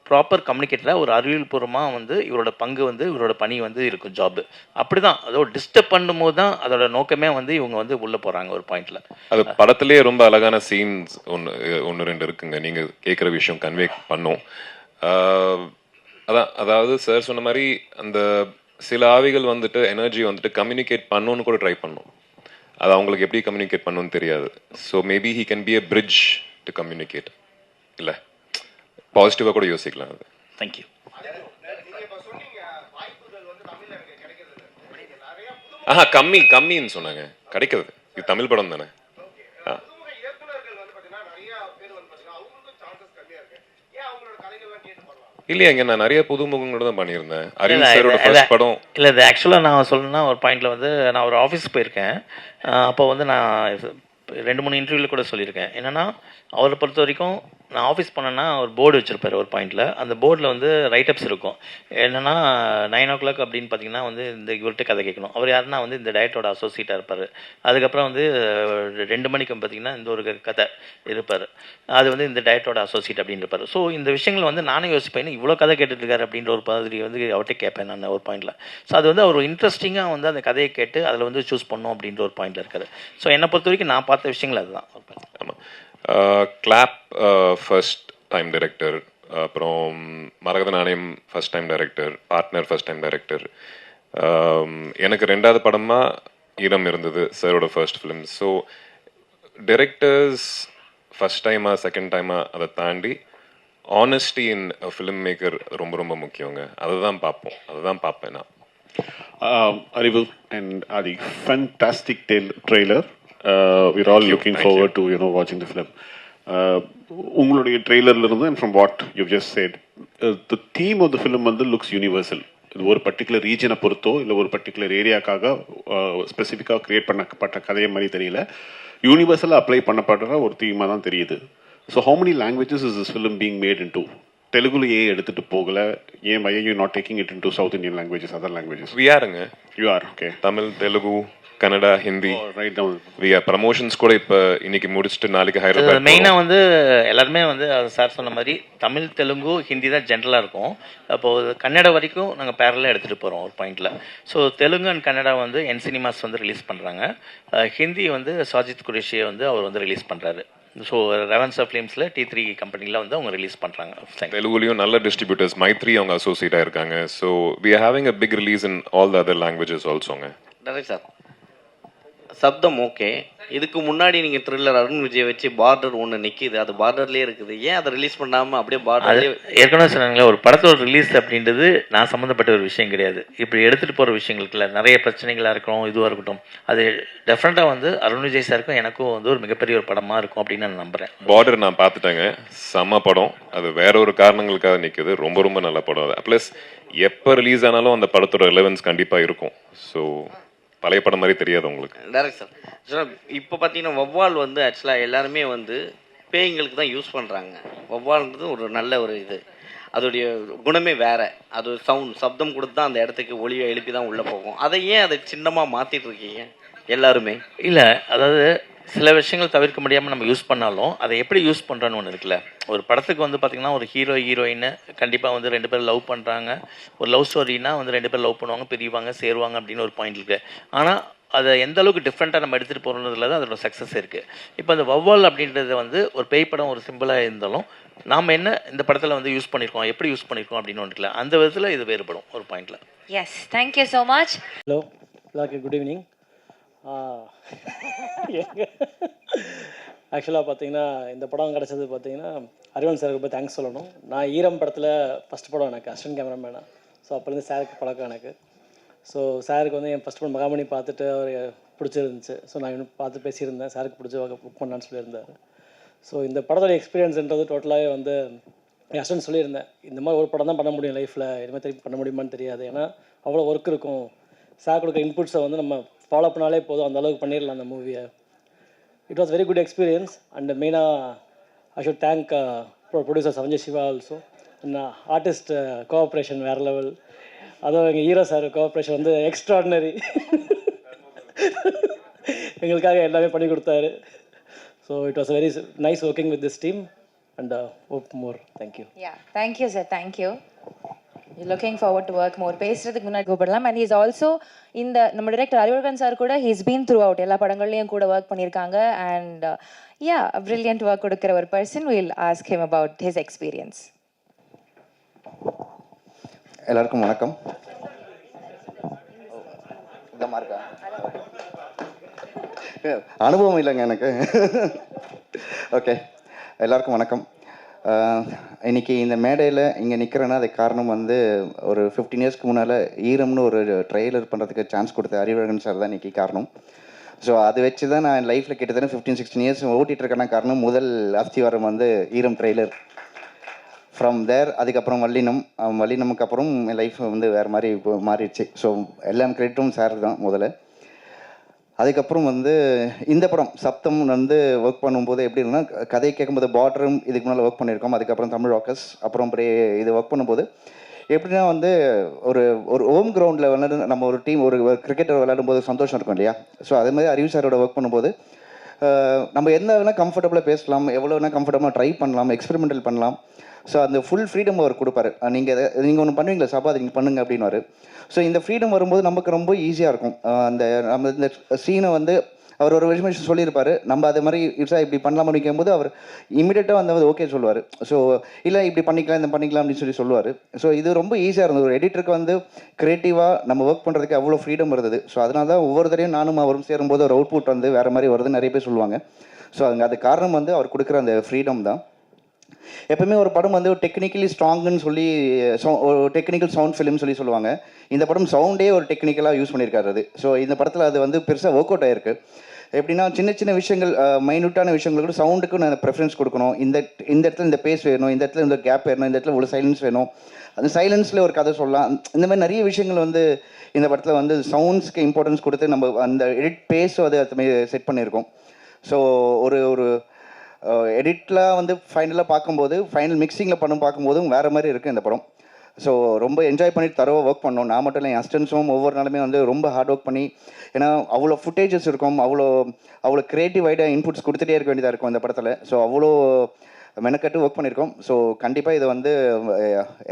ப்ராப்பர் கம்யூனிகேட்டராக ஒரு அறிவியல் பூர்வமாக வந்து இவரோட பங்கு வந்து இவரோட பணி வந்து இருக்கும், ஜாப். அப்படி தான் அதோட டிஸ்டர்ப் பண்ணும்போது தான் அதோட நோக்கமே வந்து இவங்க வந்து உள்ளே போகிறாங்க ஒரு பாயிண்டில். அது படத்துலேயே ரொம்ப அழகான சீன்ஸ் ஒன்று ரெண்டு இருக்குங்க, நீங்கள் கேட்குற விஷயம் கன்வே பண்ணும். அதாவது சார் சொன்ன மாதிரி அந்த சில ஆவிகள் வந்துட்டு எனர்ஜி வந்துட்டு கம்யூனிகேட் பண்ணணும்னு கூட ட்ரை பண்ணும். அது அவங்களுக்கு எப்படி கம்யூனிகேட் பண்ணணும்னு தெரியாது. So maybe he can be a bridge to communicate. இல்லை, பாசிட்டிவாக கூட யோசிக்கலாம் அது. தேங்க்யூ. கம்மின்னு சொன்னாங்க, கிடைக்கிறது. இது தமிழ் படம் தானே. இல்லையாங்க, நான் நிறைய புதுமுகங்களோட தான் பண்ணியிருந்தேன். அரவிந்த் சாரோட ஃபர்ஸ்ட் படம். இல்லை, இது ஆக்சுவலாக நான் சொல்லணும்னா ஒரு பாயிண்டில் வந்து நான் ஒரு ஆஃபீஸ் போயிருக்கேன். அப்போ வந்து நான் 2-3 இன்டர்வியூவில் கூட சொல்லியிருக்கேன். என்னென்னா அவரை பொறுத்த வரைக்கும் நான் ஆஃபீஸ் பண்ணேன்னா ஒரு போர்டு வச்சுருப்பார் ஒரு பாயிண்டில். அந்த போர்டில் வந்து ரைட்டப்ஸ் இருக்கும். என்னென்னா 9 o'clock அப்படின்னு பார்த்தீங்கன்னா வந்து இந்த இவர்கிட்ட கதை கேட்கணும். அவர் யாருன்னா வந்து இந்த டயட்டோட அசோசியேட்டாக இருப்பார். அதுக்கப்புறம் வந்து 2 மணிக்கு பார்த்தீங்கன்னா இந்த ஒரு கதை இருப்பார், அது வந்து இந்த டயட்டோட அசோசியேட் அப்படின்னு இருப்பார். ஸோ இந்த விஷயங்கள் வந்து நானும் யோசிப்பேன், இவ்வளோ கதை கேட்டுட்ருக்காரு அப்படின்ற ஒரு மாதிரி வந்து அவர்கிட்ட கேட்பேன் நான் ஒரு பாயிண்டில். ஸோ அது வந்து அவர் இன்ட்ரெஸ்டிங்காக வந்து அந்த கதையை கேட்டு அதில் வந்து சூஸ் பண்ணோம் அப்படின்ற ஒரு பாயிண்டில் இருக்காரு. ஸோ என்னை பொறுத்த வரைக்கும் நான் பார்த்த விஷயங்கள் அதுதான். ஆமாம், கிளாப் ஃபர்ஸ்ட் டைம் டைரக்டர், அப்புறம் மரகத நாணயம் first time director, partner first time director. எனக்கு 2வது படமாக ஈரம் இருந்தது, சாரோட first film. So directors first டைமா செகண்ட் டைமா அதை தாண்டி ஆனஸ்டி இன் ஃபிலிம் மேக்கர் ரொம்ப ரொம்ப முக்கியங்க. அதை தான் பார்ப்பேன் நான். Arivu and Adi, fantastic trailer. We're all looking forward to watching the film. உங்களுடைய ட்ரெய்லர்ல இருந்து and from what you've just said, the theme of the film வந்து looks universal. இது ஒரு பர்டிகுலர் ரீஜனை பொறுத்தோ இல்லை ஒரு பர்டிகுலர் ஏரியாக்காக ஸ்பெசிஃபிக்காக கிரியேட் பண்ணப்பட்ட கதையை மாதிரி தெரியல, யூனிவர்சலாக அப்ளை பண்ணப்படுற ஒரு தீமாக தான் தெரியுது. So how many languages is this film being made into? தெலுங்குல ஏன் எடுத்துட்டு போகல? ஏன் why are you not taking it into South Indian languages, other languages? We are-ங்க. You are, okay. Tamil, Telugu, Kannada, Hindi. Write down. We are promotions கூட இப்போ இன்னைக்கு முடிச்சுட்டு நாளைக்கு ஹைதராபாத். மெயினாக வந்து எல்லாருமே வந்து சார் சொன்ன மாதிரி தமிழ், தெலுங்கு, ஹிந்தி தான் ஜென்ரலாக இருக்கும். அப்போது கன்னடா வரைக்கும் நாங்கள் பேரலாக எடுத்துகிட்டு போகிறோம் ஒரு பாயிண்டில். ஸோ தெலுங்கு அண்ட் கன்னடா வந்து என் சினிமாஸ் வந்து ரிலீஸ் பண்ணுறாங்க. ஹிந்தி வந்து சாஜித் குரேஷியை வந்து அவர் வந்து ரிலீஸ் பண்ணுறாரு. ஸோ ரெவன்ஸா ஃபிலிம்ஸில் T3 கம்பெனியில் வந்து அவங்க ரிலீஸ் பண்ணுறாங்க. தெலுங்குலையும் நல்ல டிஸ்ட்ரிபியூட்டர்ஸ் மைத்ரி அவங்க அசோசியேட்டாக இருக்காங்க. So we are having a big release in all the other languages ஆல்சோங்க. டேரக்ட் சார், சப்தம் ஓகே. இதுக்கு முன்னாடி நீங்கள் த்ரில்லர் அருண் விஜய் வச்சு பார்டர் ஒன்று நிற்கிது, அது பார்டர்லேயே இருக்குது, ஏன் அதை ரிலீஸ் பண்ணாமல் அப்படியே பார்டர்லேயே? ஏற்கனவே சொன்னாங்களே, ஒரு படத்தோட ரிலீஸ் அப்படின்றது நான் சம்மந்தப்பட்ட ஒரு விஷயம் கிடையாது. இப்படி எடுத்துகிட்டு போகிற விஷயங்களுக்குள்ள நிறைய பிரச்சனைகளாக இருக்கட்டும், இதுவாக இருக்கட்டும், அது டெஃபினட்டாக வந்து அருண் விஜய் சாருக்கும் எனக்கும் வந்து ஒரு மிகப்பெரிய ஒரு படமாக இருக்கும் அப்படின்னு நான் நம்புகிறேன். பார்டர் நான் பார்த்துட்டேங்க, செம்ம படம். அது வேற ஒரு காரணங்களுக்காக நிற்குது, ரொம்ப ரொம்ப நல்ல படம். அது ப்ளஸ் எப்போ ரிலீஸ் ஆனாலும் அந்த படத்தோட ரெலவன்ஸ் கண்டிப்பாக இருக்கும். ஸோ பழைய படம் மாதிரி தெரியாது உங்களுக்கு. டேரக்ட் சார், இப்போ பார்த்தீங்கன்னா வவ்வால் வந்து ஆக்சுவலாக எல்லாருமே வந்து பேய்களுக்கு தான் யூஸ் பண்ணுறாங்க. வவ்வால்ன்றது ஒரு நல்ல ஒரு இது. அதோடைய குணமே வேற. அது சப்தம் கொடுத்து தான் அந்த இடத்துக்கு ஒளியை எழுப்பி தான் உள்ளே போகும். அதை ஏன் அதை சின்னமாக மாற்றிட்டு இருக்கீங்க எல்லாருமே? இல்லை, அதாவது சில விஷயங்கள் தவிர்க்க முடியாமல் நம்ம யூஸ் பண்ணாலும் அதை எப்படி யூஸ் பண்ணுறோன்னு ஒன்று இருக்குல்ல. ஒரு படத்துக்கு வந்து பார்த்திங்கன்னா ஒரு ஹீரோயின் கண்டிப்பாக வந்து 2 பேர் லவ் பண்ணுறாங்க. ஒரு லவ் ஸ்டோரினா வந்து 2 பேர் லவ் பண்ணுவாங்க, பிரிவாங்க, சேருவாங்க அப்படின்னு ஒரு பாயிண்ட் இருக்குது. ஆனால் அதை எந்த அளவுக்கு டிஃப்ரெண்ட்டாக நம்ம எடுத்துகிட்டு போகிறதுல தான் அதோட சக்ஸஸ் இருக்குது. இப்போ அந்த வௌவால் அப்படின்றது வந்து ஒரு பேய் படம் ஒரு சிம்பிளாக இருந்தாலும் நாம் என்ன இந்த படத்தில் வந்து யூஸ் பண்ணியிருக்கோம், எப்படி யூஸ் பண்ணியிருக்கோம் அப்படின்னு ஒன்று இருக்குல்ல, அந்த விதத்தில் இது வேறுபடும் ஒரு பாயிண்டில். Yes, thank you so much. Hello எல்லாருக்கும் குட் ஈவினிங். ஆக்சுவலாக பார்த்தீங்கன்னா இந்த படம் கிடச்சது பார்த்தீங்கன்னா அறிவன் சாருக்கு போய் தேங்க்ஸ் சொல்லணும். நான் ஈரம் படத்தில் ஃபஸ்ட் படம் எனக்கு அசிஸ்டன்ட் கேமராமேனா. ஸோ அப்போலேருந்து சாருக்கு பழக்கம் எனக்கு. ஸோ சாருக்கு வந்து என் ஃபஸ்ட் படம் மகாமணி பார்த்துட்டு அவர் பிடிச்சிருந்துச்சு. ஸோ நான் இன்னும் பார்த்து பேசியிருந்தேன், சாருக்கு பிடிச்ச புக் பண்ணான்னு சொல்லியிருந்தார். ஸோ இந்த படத்தோட எக்ஸ்பீரியன்ஸ்ன்றது டோட்டலாகவே வந்து என் அசிஸ்டன்ட் சொல்லியிருந்தேன், இந்த மாதிரி ஒரு படம் தான் பண்ண முடியும் லைஃப்பில், இனிமேல் திருப்பி பண்ண முடியுமான்னு தெரியாது, ஏன்னா அவ்வளோ ஒர்க் இருக்கும். சார் கொடுக்க இன்புட்ஸை வந்து நம்ம ஃபாலோ பண்ணாலே போதும், அந்த அளவுக்கு பண்ணிடலாம் அந்த மூவியை. It was very good experience. And மெயினாக I should thank producer Sanjay Shiva also. And artist cooperation வேறு லெவல். அதுவும் எங்கள் ஹீரோ சார் கோஆப்ரேஷன் வந்து எக்ஸ்ட்ராடினரி. எங்களுக்காக எல்லாமே பண்ணி கொடுத்தாரு. So it was very nice working with this team and hope more. Thank you. Yeah, thank you sir, thank you. You're looking forward to work more. பேசுறதுக்கு முன்னாடி கூப்பிடலாம். And he is also இந்த நம்ம director Arivazhagan sir கூட he's been throughout எல்லா படங்கள்லையும் கூட work பண்ணியிருக்காங்க. And yeah, a brilliant work கொடுக்குற ஒரு person. We'll ask him about his experience. எல்லாருக்கும் வணக்கம். இந்த மார்க்கா அனுபவம் இல்லைங்க எனக்கு. ஓகே, எல்லாருக்கும் வணக்கம். இன்னைக்கு இந்த மேடையில் இங்கே நிற்கிறேன்னா அதுக்கு காரணம் வந்து ஒரு 15 இயர்ஸ்க்கு முன்னால் ஈரம்னு ஒரு ட்ரெய்லர் பண்ணுறதுக்கு சான்ஸ் கொடுத்த அறிவழகன் சார் தான் இன்றைக்கி காரணம். ஸோ அது வச்சு தான் நான் லைஃப்பில் கிட்டத்தட்ட 15-16 இயர்ஸ் ஓட்டிகிட்டு இருக்கேன்னா காரணம் முதல் அஸ்திவாரம் வந்து ஈரம் ட்ரெய்லர். ஃப்ரம் தேர் அதுக்கப்புறம் வல்லினமுக்கு அப்புறம் என் லைஃப் வந்து வேறு மாதிரி மாறிடுச்சு. ஸோ எல்லாம் கிரெடிட்டும் சார் தான் முதல்ல. அதுக்கப்புறம் வந்து இந்த படம் சப்தம் வந்து ஒர்க் பண்ணும்போது எப்படி இருக்குன்னா, கதை கேட்கும்போது பார்டரும் இதுக்கு முன்னால் ஒர்க் பண்ணியிருக்கோம். அதுக்கப்புறம் தமிழ் ராக்கர்ஸ், அப்புறம் இது ஒர்க் பண்ணும்போது எப்படின்னா வந்து ஒரு ஒரு ஹோம் கிரவுண்டில் விளையாடு நம்ம ஒரு டீம் ஒரு கிரிக்கெட்டர் விளையாடும் போது சந்தோஷம் இருக்கும் இல்லையா. ஸோ அதே மாதிரி அறிவு சாரோட ஒர்க் பண்ணும்போது நம்ம என்ன வேணால் கம்ஃபர்டபுளாக பேசலாம், எவ்வளோ வேணால் கம்ஃபர்டபுளாக ட்ரை பண்ணலாம், எக்ஸ்பெரிமெண்டல் பண்ணலாம். ஸோ அந்த ஃபுல் ஃப்ரீடம் அவர் கொடுப்பாரு. நீங்கள் ஒன்று பண்ணுவீங்களா சபா, அது நீங்கள் பண்ணுங்க அப்படின்னாரு. ஸோ இந்த ஃப்ரீடம் வரும்போது நமக்கு ரொம்ப ஈஸியாக இருக்கும். நம்ம இந்த சீனை வந்து அவர் ஒரு விஷயம் சொல்லியிருப்பார், நம்ம அதே மாதிரி இப்படி பண்ணலாம் பண்ணிக்கும்போது அவர் இமீடியட்டாக வந்து ஓகே சொல்லுவார். ஸோ இல்லை இப்படி பண்ணிக்கலாம் இந்த பண்ணிக்கலாம் அப்படின்னு சொல்லுவார். ஸோ இது ரொம்ப ஈஸியாக இருந்தது. ஒரு எடிட்டருக்கு வந்து க்ரியேட்டிவாக நம்ம ஒர்க் பண்ணுறதுக்கு அவ்வளோ ஃப்ரீடம் இருந்தது. ஸோ அதனால தான் ஒவ்வொரு தடையும் நானும் அவரும் சேரும்போது ஒரு அவுட்புட் வந்து வேறு மாதிரி வருதுன்னு நிறைய பேர் சொல்லுவாங்க. ஸோ அது காரணம் வந்து அவர் கொடுக்குற அந்த ஃப்ரீடம் தான். எப்பவுமே ஒரு படம் வந்து டெக்னிக்கலி ஸ்ட்ராங்குன்னு சொல்லி டெக்னிக்கல் சவுண்ட் ஃபிலிம் சொல்லுவாங்க. இந்த படம் சவுண்டே ஒரு டெக்னிக்கலாக யூஸ் பண்ணியிருக்காரு அது. ஸோ இந்த படத்தில் அது வந்து பெருசாக ஒர்க் அவுட் ஆகிருக்கு. எப்படின்னா சின்ன சின்ன விஷயங்கள், மைன்யூட்டான விஷயங்கள் கூட சவுண்டுக்கு நான் ப்ரெஃபரன்ஸ் கொடுக்கணும். இந்த இடத்துல இந்த பேஸ் வேணும், இந்த இடத்துல இந்த கேப் வேணும், இந்த இடத்துல ஒரு சைலன்ஸ் வேணும், அந்த சைலன்ஸில் ஒரு கதை சொல்லலாம். இந்த மாதிரி நிறைய விஷயங்கள் வந்து இந்த படத்தில் வந்து சவுண்ட்ஸ்க்கு இம்பார்ட்டன்ஸ் கொடுத்து நம்ம அந்த எடிட் பேஸும் அது செட் பண்ணியிருக்கோம். ஸோ ஒரு எடிட்டில் வந்து ஃபைனலாக பார்க்கும்போது ஃபைனல் மிக்சிங்கில் பார்க்கும்போதும் வேறு மாதிரி இருக்குது இந்த படம். ஸோ ரொம்ப என்ஜாய் பண்ணிட்டு தரவாக ஒர்க் பண்ணோம். நான் மட்டும் இல்லை, என் அசிஸ்டன்ஸும் ஒவ்வொரு நாளுமே வந்து ரொம்ப ஹார்ட் ஒர்க் பண்ணி, ஏன்னா அவ்வளோ ஃபுட்டேஜஸ் இருக்கும், அவ்வளோ க்ரியேட்டிவ் ஐடியா இன்புட்ஸ் கொடுத்துட்டே இருக்க வேண்டியதாக இருக்கும் இந்த படத்தில். ஸோ அவ்வளோ மெனக்கட்டு ஒர்க் பண்ணியிருக்கோம். ஸோ கண்டிப்பாக இதை வந்து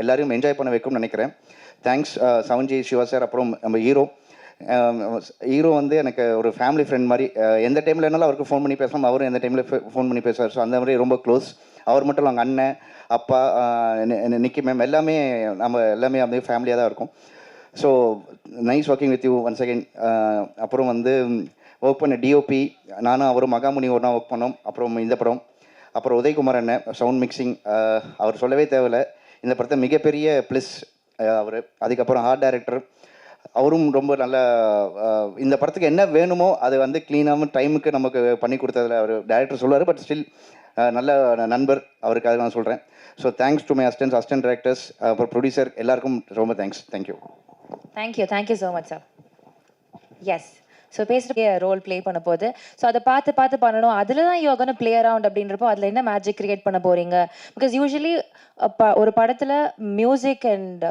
எல்லாரையும் என்ஜாய் பண்ண வைக்கும்னு நினைக்கிறேன். Thanks Savanji Shiva sir. அப்புறம் நம்ம ஹீரோ வந்து எனக்கு ஒரு ஃபேமிலி ஃப்ரெண்ட் மாதிரி. எந்த டைமில் என்னாலும் அவருக்கு ஃபோன் பண்ணி பேசலாம், அவரும் எந்த டைமில் ஃபோன் பண்ணி பேசுவார். ஸோ அந்த மாதிரி ரொம்ப க்ளோஸ். அவர் மட்டும் இல்லை, அவங்க அண்ணன், அப்பா, நிக்கி மேம் எல்லாமே எல்லாமே வந்து ஃபேமிலியாக தான் இருக்கும். So nice working with you once again. அப்புறம் வந்து ஒர்க் பண்ண டிஓபி நானும் அவரும் மகாமுனி ஒன்றா ஒர்க் பண்ணோம். அப்புறம் இந்த படம், அப்புறம் உதயகுமார் அண்ணன் சவுண்ட் மிக்சிங், அவர் சொல்லவே தேவையில்லை, இந்த படத்தை மிகப்பெரிய ப்ளஸ் அவர். அதுக்கப்புறம் ஆர்ட் டைரக்டர், அவரும் ரொம்ப நல்ல இந்த படத்துக்கு என்ன வேணுமோ அது வந்து க்ளீனாகவும் டைமுக்கு நமக்கு பண்ணி கொடுத்ததில் அவர் டைரக்டர் சொல்லுவார். பட் ஸ்டில் நல்ல நண்பர், அவருக்காக நான் சொல்கிறேன். So thanks to my assistant directors, அப்புறம் ப்ரொடியூசர் எல்லாருக்கும் ரொம்ப thanks. Thank you so much sir. Yes, so பேசுகிற ரோல் ப்ளே பண்ண போகுது. ஸோ அதை பார்த்து பண்ணணும். அதில் தான் யூ கோன் ப்ளே அரவுண்ட் அப்படின்றப்போ அதில் என்ன மேஜிக் கிரியேட் பண்ண போகிறீங்க? பிகாஸ் யூஸ்வலி ஒரு படத்தில் மியூசிக் அண்ட்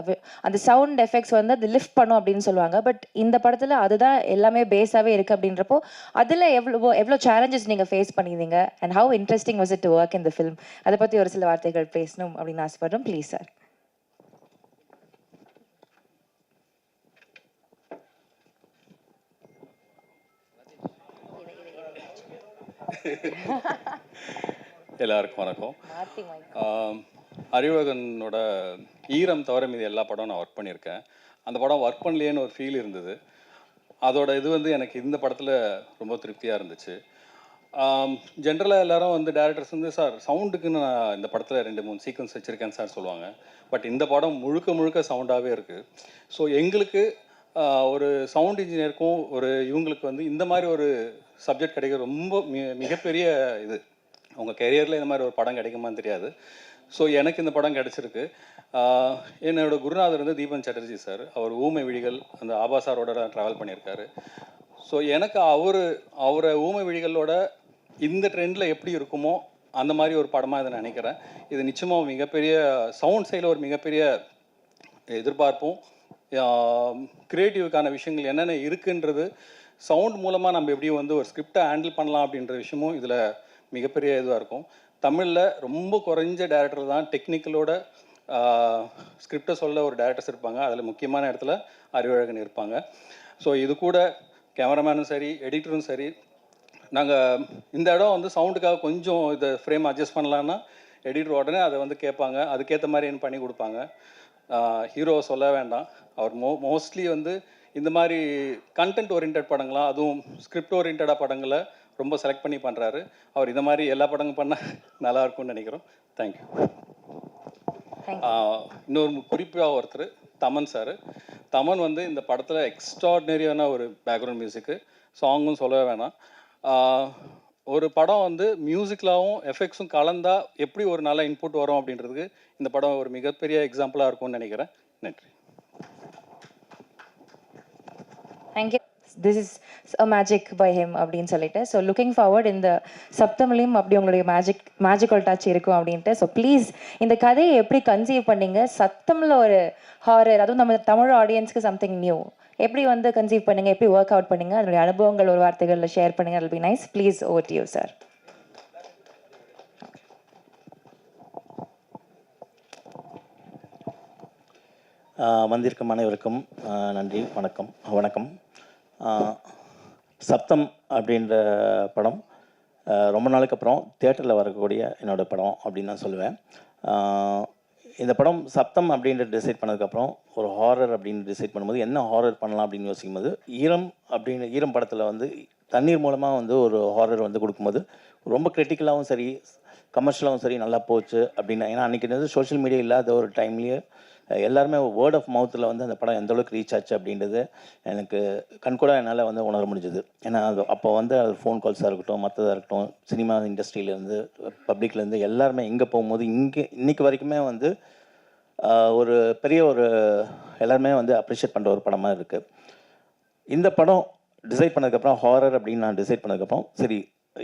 அந்த சவுண்ட் எஃபெக்ட்ஸ் வந்து அது லிஃப்ட் பண்ணும் அப்படின்னு சொல்லுவாங்க. பட் இந்த படத்தில் அதுதான் எல்லாமே பேஸாகவே இருக்குது அப்படின்றப்போ அதில் எவ்வளோ சேலஞ்சஸ் நீங்கள் ஃபேஸ் பண்ணியிருந்தீங்க and how interesting was it to work in the film? அதை பற்றி ஒரு சில வார்த்தைகள் பேசணும் அப்படின்னு ஆசைப்படுறோம். Please sir. எல்லாருக்கும் வணக்கம். அறிவழகனோட ஈரம் தவிர மீது எல்லா படம் நான் ஒர்க் பண்ணியிருக்கேன். அந்த படம் ஒர்க் பண்ணலையேன்னு ஒரு ஃபீல் இருந்தது. அதோட இது வந்து எனக்கு இந்த படத்தில் ரொம்ப திருப்தியாக இருந்துச்சு. ஜென்ரலாக எல்லாரும் வந்து டேரக்டர்ஸ் வந்து சார் சவுண்டுக்குன்னு நான் இந்த படத்தில் 2-3 சீக்வன்ஸ் வச்சுருக்கேன் சார் சொல்லுவாங்க. பட் இந்த படம் முழுக்க சவுண்டாகவே இருக்குது. ஸோ எங்களுக்கு ஒரு சவுண்ட் இன்ஜினியருக்கும் இவங்களுக்கு வந்து இந்த மாதிரி ஒரு சப்ஜெக்ட் கிடைக்க ரொம்ப மிகப்பெரிய இது. அவங்க கெரியரில் இந்த மாதிரி ஒரு படம் கிடைக்குமான்னு தெரியாது. ஸோ எனக்கு இந்த படம் கிடச்சிருக்கு. என்னோட குருநாதர் வந்து தீபன் சட்டர்ஜி சார். அவர் ஊமை விழிகள் அந்த ஆபா சாரோட ட்ராவல் பண்ணியிருக்காரு. ஸோ எனக்கு அவரை ஊமை விழிகளோட இந்த ட்ரெண்டில் எப்படி இருக்குமோ அந்த மாதிரி ஒரு படமாக இதை நினைக்கிறேன். இது நிச்சயமாக மிகப்பெரிய சவுண்ட் சைடில் ஒரு மிகப்பெரிய எதிர்பார்ப்பும் க்ரியேட்டிவுக்கான விஷயங்கள் என்னென்ன இருக்குன்றது சவுண்ட் மூலமாக நம்ம எப்படி வந்து ஒரு ஸ்கிரிப்டை ஹேண்டில் பண்ணலாம் அப்படின்ற விஷயமும் இதில் மிகப்பெரிய இதுவாக இருக்கும். தமிழில் ரொம்ப குறைஞ்ச டேரக்டர் தான் டெக்னிக்கலோட ஸ்கிரிப்டை சொல்ல ஒரு டேரக்டர்ஸ் இருப்பாங்க. அதில் முக்கியமான இடத்துல அறிவழகன் இருப்பாங்க. ஸோ இது கூட கேமராமேனும் சரி எடிட்டரும் சரி நாங்கள் இந்த இடம் வந்து சவுண்டுக்காக கொஞ்சம் இதை ஃப்ரேம் அட்ஜஸ்ட் பண்ணலான்னா எடிட்டர் உடனே அதை வந்து கேட்பாங்க. அதுக்கேற்ற மாதிரி என்ன பண்ணி கொடுப்பாங்க. ஹீரோவை சொல்ல வேண்டாம். அவர் மோஸ்ட்லி வந்து இந்த மாதிரி கண்டென்ட் ஓரியன்ட் படங்களாம் அதுவும் ஸ்கிரிப்ட் ஓரியன்டாக படங்களை ரொம்ப செலக்ட் பண்ணி பண்ணுறாரு. அவர் இந்த மாதிரி எல்லா படங்களும் பண்ணால் நல்லா இருக்கும்னு நினைக்கிறோம். தேங்க்யூ. இன்னொரு குறிப்பாக ஒருத்தர் தமன் சார். தமன் வந்து இந்த படத்தில் எக்ஸ்ட்ராடினரியான ஒரு பேக்ரவுண்ட் மியூசிக்கு. சாங்கும் சொல்ல வேணாம். ஒரு படம் வந்து மியூசிக்கலாகவும் எஃபெக்ட்ஸும் கலந்தால் எப்படி ஒரு நல்ல இன்புட் வரும் அப்படின்றதுக்கு இந்த படம் ஒரு மிகப்பெரிய எக்ஸாம்பிளாக இருக்கும்னு நினைக்கிறேன். நன்றி. Thank you. This is a magic by him அப்படின்னு சொல்லிட்டு ஸோ லுக்கிங் ஃபார்வர்ட் இந்த சப்தமிலையும் அப்படி உங்களுடைய மேஜிக்கல் டச் இருக்கும் அப்படின்ட்டு. ஸோ ப்ளீஸ் இந்த கதையை எப்படி கன்சீவ் பண்ணீங்க? சத்தமில் ஒரு ஹாரர், அதுவும் நம்ம தமிழ் ஆடியன்ஸ்க்கு சம்திங் நியூ, எப்படி வந்து கன்சீவ் பண்ணுங்க, எப்படி ஒர்க் அவுட் பண்ணுங்க, அதனுடைய அனுபவங்கள் ஒரு வார்த்தைகளில் ஷேர் பண்ணுங்க. It will be nice. Please over to you sir. வந்திருக்கும் அனைவருக்கும் நன்றி. வணக்கம். சப்தம் அப்படின்ற படம் ரொம்ப நாளுக்கு அப்புறம் தியேட்டரில் வரக்கூடிய என்னோடய படம் அப்படின்னு நான் சொல்லுவேன். இந்த படம் சப்தம் அப்படின்ற டிசைட் பண்ணதுக்கப்புறம் ஒரு ஹாரர் அப்படின்னு டிசைட் பண்ணும்போது என்ன ஹாரர் பண்ணலாம் அப்படின்னு யோசிக்கும் போது ஈரம் படத்தில் வந்து தண்ணீர் மூலமாக வந்து ஒரு ஹாரர் வந்து கொடுக்கும்போது ரொம்ப கிரிட்டிக்கலாகவும் சரி கமர்ஷியலாகவும் சரி நல்லா போச்சு அப்படின்னா. ஏன்னா அன்றைக்கி வந்து சோஷியல் மீடியா இல்லாத ஒரு டைம்லேயே எல்லாருமே வேர்ட் ஆஃப் மவுத்தில் வந்து அந்த படம் எந்தளவுக்கு ரீச் ஆச்சு அப்படின்றது எனக்கு கண்கூட என்னால் வந்து உணர முடிஞ்சுது. ஏன்னா அது அப்போ வந்து அது ஃபோன் கால்ஸாக இருக்கட்டும் மற்றதாக இருக்கட்டும் சினிமா இண்டஸ்ட்ரியிலேருந்து பப்ளிக்லேருந்து எல்லாருமே இங்கே போகும்போது இன்றைக்கி வரைக்குமே வந்து ஒரு பெரிய ஒரு எல்லாருமே வந்து அப்ரிஷியேட் பண்ணுற ஒரு படமாக இருக்குது. இந்த படம் டிசைட் பண்ணதுக்கப்புறம் ஹாரர் அப்படின்னு நான் டிசைட் பண்ணதுக்கப்புறம் சரி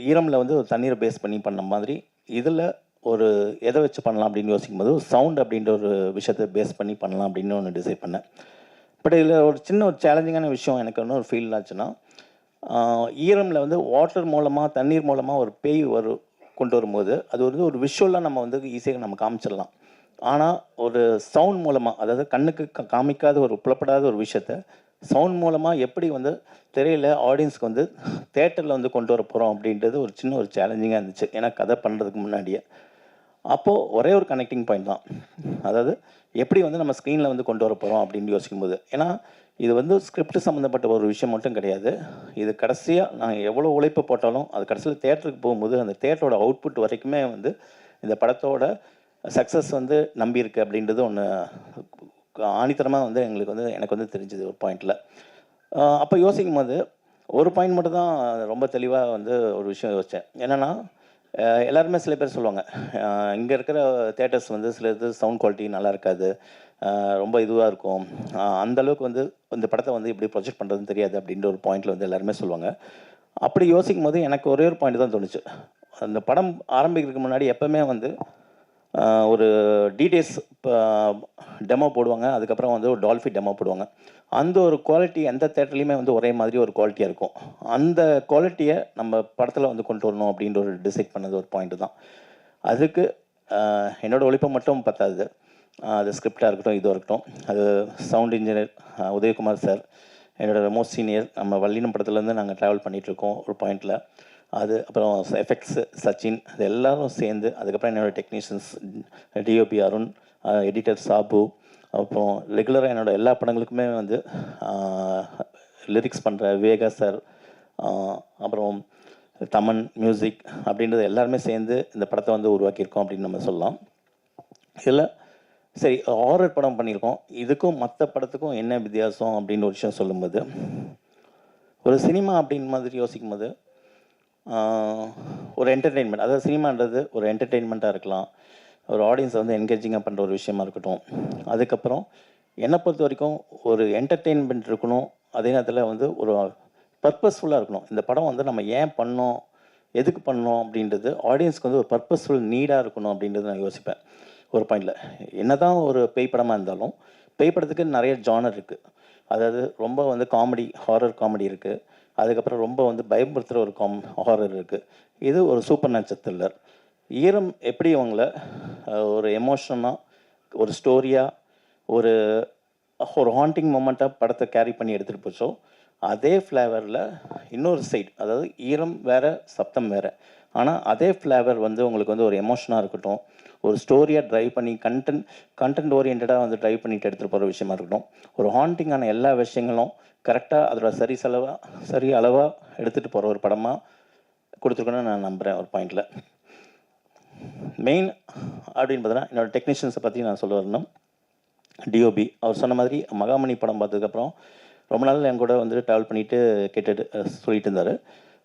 ஈரமில் வந்து ஒரு தண்ணீரை பேஸ் பண்ணி பண்ண மாதிரி இதில் ஒரு எதை வச்சு பண்ணலாம் அப்படின்னு யோசிக்கும்போது சவுண்ட் அப்படின்ற ஒரு விஷயத்தை பேஸ் பண்ணி பண்ணலாம் அப்படின்னு ஒன்று டிசைட் பண்ணேன். பட் இதில் ஒரு சின்ன ஒரு சேலஞ்சிங்கான விஷயம் எனக்கு ஒன்று ஒரு ஃபீல் ஆச்சுன்னா ஈரமில் வந்து வாட்டர் மூலமாக தண்ணீர் மூலமாக ஒரு பேய் கொண்டு வரும்போது அது ஒரு விஷுவலாக நம்ம வந்து ஈஸியாக நம்ம காமிச்சிடலாம். ஆனால் ஒரு சவுண்ட் மூலமாக அதாவது கண்ணுக்கு காமிக்காத ஒரு புலப்படாத ஒரு விஷயத்த சவுண்ட் மூலமாக எப்படி வந்து திரையில் ஆடியன்ஸ்க்கு வந்து தேட்டரில் வந்து கொண்டு வர போகிறோம் அப்படின்றது ஒரு சின்ன ஒரு சேலஞ்சிங்காக இருந்துச்சு. ஏன்னா கதை பண்ணுறதுக்கு முன்னாடியே அப்போது ஒரே ஒரு கனெக்டிங் பாயிண்ட் தான், அதாவது எப்படி வந்து நம்ம ஸ்க்ரீனில் வந்து கொண்டு வர போகிறோம் அப்படின்னு யோசிக்கும்போது. ஏன்னா இது வந்து ஸ்கிரிப்ட் சம்மந்தப்பட்ட ஒரு விஷயம் மட்டும் கிடையாது. இது கடைசியாக நான் எவ்வளோ உழைப்பு போட்டாலும் அது கடைசியில் தேட்டருக்கு போகும்போது அந்த தேட்டரோட அவுட்புட் வரைக்குமே வந்து இந்த படத்தோட சக்ஸஸ் வந்து நம்பியிருக்கு அப்படின்றது ஒன்று ஆணித்தரமாக வந்து எனக்கு வந்து தெரிஞ்சுது ஒரு பாயிண்டில். அப்போ யோசிக்கும் போது ஒரு பாயிண்ட் மட்டும் தான் ரொம்ப தெளிவாக வந்து ஒரு விஷயம் யோசித்தேன். என்னென்னா எல்லாருமே சில பேர் சொல்லுவாங்க இங்கே இருக்கிற தேட்டர்ஸ் வந்து சில இது சவுண்ட் குவாலிட்டி நல்லா இருக்காது, ரொம்ப இதுவாக இருக்கும், அந்தளவுக்கு வந்து இந்த படத்தை வந்து இப்படி ப்ரொஜெக்ட் பண்ணுறதுன்னு தெரியாது அப்படின்ற ஒரு பாயிண்டில் வந்து எல்லாருமே சொல்லுவாங்க. அப்படி யோசிக்கும் போது எனக்கு ஒரே ஒரு பாயிண்ட் தான் தோணுச்சு. அந்த படம் ஆரம்பிக்கிறதுக்கு முன்னாடி எப்போவுமே வந்து ஒரு டீடைல்ஸ் டெமோ போடுவாங்க, அதுக்கப்புறம் வந்து ஒரு டால்ஃபி டெமோ போடுவாங்க. அந்த ஒரு குவாலிட்டி எந்த தேட்டர்லையுமே வந்து ஒரே மாதிரி ஒரு குவாலிட்டியாக இருக்கும். அந்த குவாலிட்டியை நம்ம படத்தில் வந்து கொண்டு வரணும் அப்படின்ற ஒரு டிசைட் பண்ணது ஒரு பாயிண்ட்டு தான். அதுக்கு என்னோடய உழைப்பை மட்டும் பத்தாது, அது ஸ்கிரிப்டாக இருக்கட்டும், இதுவாக இருக்கட்டும், அது சவுண்ட் இன்ஜினியர் உதயகுமார் சார், என்னோடய மோஸ்ட் சீனியர், நம்ம வல்லினம் படத்துலேருந்து நாங்கள் ட்ராவல் பண்ணிகிட்ருக்கோம் ஒரு பாயிண்டில், அது அப்புறம் எஃபெக்ட்ஸு சச்சின், அது எல்லோரும் சேர்ந்து, அதுக்கப்புறம் என்னோடய டெக்னீஷியன்ஸ் டிஓபி அருண், எடிட்டர் சாபு, அப்புறம் ரெகுலராக என்னோடய எல்லா படங்களுக்குமே வந்து லிரிக்ஸ் பண்ணுற வேகா சார், அப்புறம் தமன் மியூசிக் அப்படின்றது எல்லாருமே சேர்ந்து இந்த படத்தை வந்து உருவாக்கியிருக்கோம் அப்படின்னு நம்ம சொல்லலாம். இதில் சரி ஹாரர் படம் பண்ணியிருக்கோம், இதுக்கும் மற்ற படத்துக்கும் என்ன வித்தியாசம் அப்படின்னு ஒரு விஷயம் சொல்லும்போது, ஒரு சினிமா அப்படின்னு மாதிரி யோசிக்கும் போது ஒரு என்டர்டெயின்மெண்ட், அதாவது சினிமான்றது ஒரு என்டர்டெயின்மெண்ட்டாக இருக்கலாம், ஒரு ஆடியன்ஸை வந்து என்கேஜிங்காக பண்ணுற ஒரு விஷயமா இருக்கட்டும். அதுக்கப்புறம் என்னை பொறுத்த வரைக்கும் ஒரு என்டர்டெயின்மெண்ட் இருக்கணும், அதே நேரத்தில் வந்து ஒரு பர்பஸ்ஃபுல்லாக இருக்கணும். இந்த படம் வந்து நம்ம ஏன் பண்ணோம், எதுக்கு பண்ணோம் அப்படின்றது ஆடியன்ஸ்க்கு வந்து ஒரு பர்பஸ்ஃபுல் நீடாக இருக்கணும் அப்படின்றது நான் யோசிப்பேன் ஒரு பாயிண்டில். என்ன தான் ஒரு பேய் படமாக இருந்தாலும் பேய் படத்துக்கு நிறைய ஜானர் இருக்குது. அதாவது ரொம்ப வந்து காமெடி, ஹாரர் காமெடி இருக்குது, அதுக்கப்புறம் ரொம்ப வந்து பயமுறுத்துகிற ஒரு ஹாரர் இருக்குது, இது ஒரு சூப்பர் நேச்சர் த்ரில்லர். ஈரம் எப்படி அவங்கள ஒரு எமோஷனாக, ஒரு ஸ்டோரியாக, ஒரு ஒரு ஹாண்டிங் மூமெண்ட்டாக படத்தை கேரி பண்ணி எடுத்துகிட்டு போச்சோ, அதே ஃப்ளேவரில் இன்னொரு சைடு, அதாவது ஈரம் வேறு சப்தம் வேறு, ஆனால் அதே ஃப்ளேவர் வந்து உங்களுக்கு வந்து ஒரு எமோஷனாக இருக்கட்டும், ஒரு ஸ்டோரியாக ட்ரைவ் பண்ணி கண்டென்ட் ஓரியன்டாக வந்து ட்ரைவ் பண்ணிட்டு எடுத்துகிட்டு போகிற விஷயமா இருக்கட்டும், ஒரு ஹாண்டிங்கான எல்லா விஷயங்களும் கரெக்டாக அதோட சரி அளவாக எடுத்துகிட்டு போகிற ஒரு படமாக கொடுத்துருக்கணும்னு நான் நம்புகிறேன் ஒரு பாயிண்டில். மெயின் அப்படின்னு பார்த்தீங்கன்னா என்னோடய டெக்னீஷியன்ஸை பற்றி நான் சொல்ல வரணும். டிஓபி அவர் சொன்ன மாதிரி மகாமணி படம் பார்த்ததுக்கப்புறம் ரொம்ப நாள் என் கூட வந்து ட்ராவல் பண்ணிவிட்டு கேட்டுட்டு சொல்லிட்டு இருந்தார்.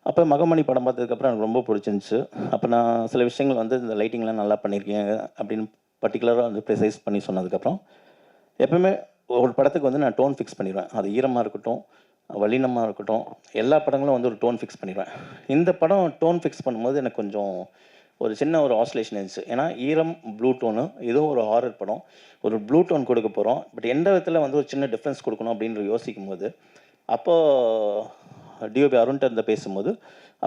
அப்போ மகாமணி படம் பார்த்ததுக்கப்புறம் எனக்கு ரொம்ப பிடிச்சிருந்துச்சு. அப்போ நான் சில விஷயங்கள் வந்து இந்த லைட்டிங்லாம் நல்லா பண்ணியிருக்கீங்க அப்படின்னு பர்டிகுலராக வந்து ப்ரிசைஸ் பண்ணி சொன்னதுக்கப்புறம், எப்போவுமே ஒரு படத்துக்கு வந்து நான் டோன் ஃபிக்ஸ் பண்ணிடுவேன். அது ஈரமாக இருக்கட்டும், வல்லினமாக இருக்கட்டும், எல்லா படங்களும் வந்து ஒரு டோன் ஃபிக்ஸ் பண்ணிடுவேன். இந்த படம் டோன் ஃபிக்ஸ் பண்ணும்போது எனக்கு கொஞ்சம் ஒரு சின்ன ஒரு ஆஸ்லேஷன் இருந்துச்சு. ஏன்னா ஈரம் ப்ளூ டோனு, இதுவும் ஒரு ஹாரர் படம், ஒரு ப்ளூ டோன் கொடுக்க போகிறோம், பட் எந்த விதத்தில் வந்து ஒரு சின்ன டிஃப்ரென்ஸ் கொடுக்கணும் அப்படின்ற யோசிக்கும் போது, அப்போது டிஓபி அருண்கிட்ட இருந்து பேசும்போது,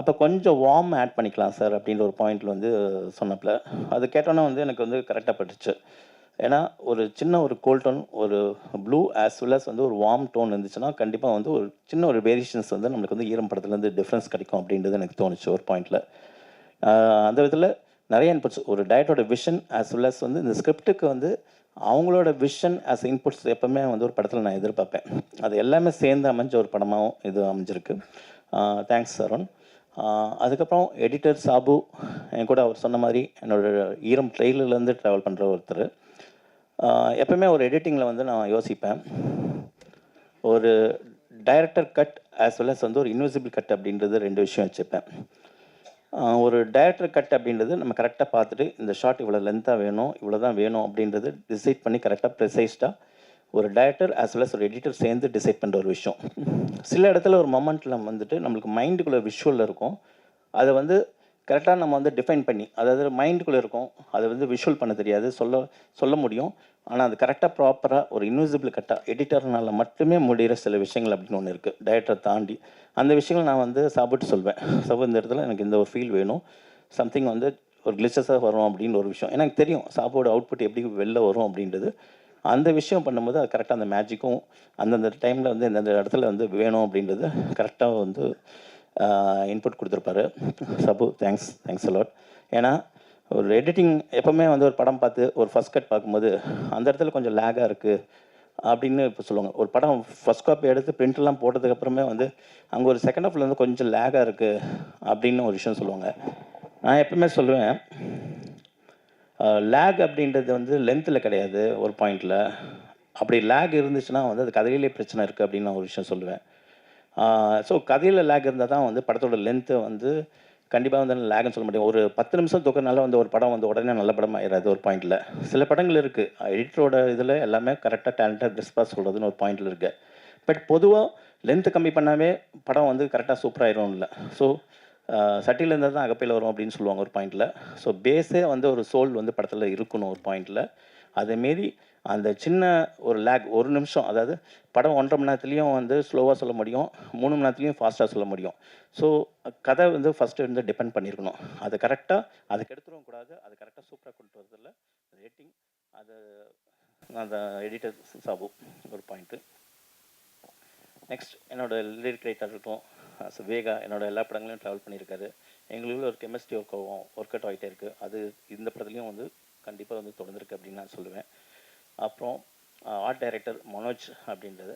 அப்போ கொஞ்சம் வார்ம் ஆட் பண்ணிக்கலாம் சார் அப்படின்ற ஒரு பாயிண்டில் வந்து சொன்னப்பில், அது கேட்டோன்னே வந்து எனக்கு வந்து கரெக்டாக பட்டுச்சு. ஏன்னா ஒரு சின்ன ஒரு கோல்ட் டோன், ஒரு ப்ளூ ஆஸ் வெல் அஸ் வந்து ஒரு வார்ம் டோன் இருந்துச்சுன்னா கண்டிப்பாக வந்து ஒரு சின்ன ஒரு வேரியேஷன்ஸ் வந்து நம்மளுக்கு வந்து ஈரம் படத்துலேருந்து டிஃப்ரென்ஸ் கிடைக்கும் அப்படின்றது எனக்கு தோணுச்சு ஒரு பாயிண்டில். அந்த விதத்தில் நிறைய இன்புட்ஸ், ஒரு டைரக்டரோட விஷன் ஆஸ் வெல் அஸ் வந்து இந்த ஸ்கிரிப்டுக்கு வந்து அவங்களோட விஷன் ஆஸ் இன்புட்ஸ் எப்போவுமே வந்து ஒரு படத்தில் நான் எதிர்பார்ப்பேன். அது எல்லாமே சேர்ந்து அமைஞ்ச ஒரு படமாகவும் இது அமைஞ்சிருக்கு. தேங்க்ஸ் அருண். அதுக்கப்புறம் எடிட்டர் சாபு, என் கூட அவர் சொன்ன மாதிரி என்னோட ஈரம் ட்ரெயிலர்லேருந்து ட்ராவல் பண்ணுற ஒருத்தர். எப்போவுமே ஒரு எடிட்டிங்கில் வந்து நான் யோசிப்பேன், ஒரு director cut as well as வந்து ஒரு இன்விசிபிள் கட் அப்படின்றது ரெண்டு விஷயம் வச்சுப்பேன். ஒரு டைரக்டர் கட் அப்படின்றது நம்ம கரெக்டாக பார்த்துட்டு இந்த ஷார்ட் இவ்வளோ லென்த்தாக வேணும், இவ்வளோ தான் வேணும் அப்படின்றது டிசைட் பண்ணி கரெக்டாக ப்ரிசைஸ்டாக ஒரு டைரக்டர் ஆஸ் வெல் அஸ் ஒரு எடிட்டர் சேர்ந்து டிசைட் பண்ணுற ஒரு விஷயம். சில இடத்துல ஒரு மொமெண்ட்டில் வந்துட்டு நம்மளுக்கு மைண்டுக்குள்ளே விஷுவலில் இருக்கும், அதை வந்து கரெக்டாக நம்ம வந்து டிஃபைன் பண்ணி, அதாவது மைண்டுக்குள்ளே இருக்கும், அதை வந்து விஷுவல் பண்ண தெரியாது, சொல்ல முடியும், ஆனால் அது கரெக்டாக ப்ராப்பராக ஒரு இன்விசிபிள் கட்டாக எடிட்டர்னால மட்டுமே முடிகிற சில விஷயங்கள் அப்படின்னு ஒன்று இருக்குது டைரக்டரை தாண்டி. அந்த விஷயங்கள் நான் வந்து சாப்பிட்டு சொல்வேன், சாப்பிட்டு இந்த இடத்துல எனக்கு இந்த ஒரு ஃபீல் வேணும், சம்திங் வந்து ஒரு கிளிச்சஸாக வரும் அப்படின்னு ஒரு விஷயம் எனக்கு தெரியும், சாப்பாடு அவுட்புட் எப்படி வெளில வரும் அப்படின்றது. அந்த விஷயம் பண்ணும்போது அது கரெக்டாக அந்த மேஜிக்கும் அந்தந்த டைமில் வந்து எந்தெந்த இடத்துல வந்து வேணும் அப்படின்றது கரெக்டாக வந்து இன்புட் கொடுத்துருப்பாரு சபு. Thanks a lot. ஏன்னா ஒரு எடிட்டிங் எப்போவுமே வந்து ஒரு படம் பார்த்து ஒரு ஃபஸ்ட் கட் பார்க்கும்போது அந்த இடத்துல கொஞ்சம் லேகாக இருக்குது அப்படின்னு இப்போ சொல்லுவாங்க. ஒரு படம் ஃபஸ்ட் காப்பி எடுத்து பிரிண்ட்லாம் போட்டதுக்கப்புறமே வந்து அங்கே ஒரு செகண்ட் ஹாஃபில் வந்து கொஞ்சம் லேகாக இருக்குது அப்படின்னு ஒரு விஷயம் சொல்லுவாங்க. நான் எப்பவுமே சொல்லுவேன், லேக் அப்படின்றது வந்து லென்த்தில் கிடையாது ஒரு பாயிண்டில். அப்படி லேக் இருந்துச்சுன்னா வந்து அது கதையிலே பிரச்சனை இருக்குது அப்படின்னு நான் ஒரு விஷயம் சொல்லுவேன். ஸோ கதையில் லேக் இருந்தால் தான் வந்து படத்தோட லென்த்தை வந்து கண்டிப்பாக வந்து லேக்னு சொல்ல முடியும். ஒரு 10 நிமிஷம் தூக்கறனால வந்து ஒரு படம் வந்து உடனே நல்ல படம் ஆயிடாது ஒரு பாயிண்டில். சில படங்கள் இருக்குது, எடிட்டரோட இதில் எல்லாமே கரெக்டாக டேலண்டாக பெஸ்ட்டாக சொல்கிறதுன்னு ஒரு பாயிண்டில் இருக்குது. பட் பொதுவாக லென்த்து கம்மி பண்ணாமே படம் வந்து கரெக்டாக சூப்பராகிடும் இல்லை. ஸோ சட்டியில் இருந்தால் தான் அகப்பையில் வரும் அப்படின்னு சொல்லுவாங்க ஒரு பாயிண்டில். ஸோ பேஸே வந்து ஒரு சோல் வந்து படத்தில் இருக்கணும் ஒரு பாயிண்டில். அதேமாரி அந்த சின்ன ஒரு லேக், ஒரு நிமிஷம், அதாவது படம் 1.5 மணி நேரத்துலேயும் வந்து ஸ்லோவாக சொல்ல முடியும், 3 மணி நேரத்துலேயும் ஃபாஸ்ட்டாக சொல்ல முடியும். ஸோ கதை வந்து ஃபஸ்ட்டு வந்து டிபெண்ட் பண்ணியிருக்கணும். அது கரெக்டாக அதுக்கு எடுத்துடவும் கூடாது, அது கரெக்டாக சூப்பராக கொண்டு வரதில்ல ரேட்டிங். அது அந்த எடிட்டர் சாபு ஒரு பாயிண்ட்டு. நெக்ஸ்ட் என்னோடய லிரிக் ரைட்டர் இருக்கட்டும், வேகா என்னோட எல்லா படங்களையும் ட்ராவல் பண்ணியிருக்காரு. எங்களுக்குள்ள ஒரு கெமிஸ்ட்ரி ஒர்க் அவுட் ஆகிட்டே இருக்குது. அது இந்த படத்துலையும் வந்து கண்டிப்பாக வந்து தொடர்ந்துருக்கு அப்படின்னு நான் சொல்லுவேன். அப்புறம் ஆர்ட் டைரக்டர் மனோஜ் அப்படின்றது.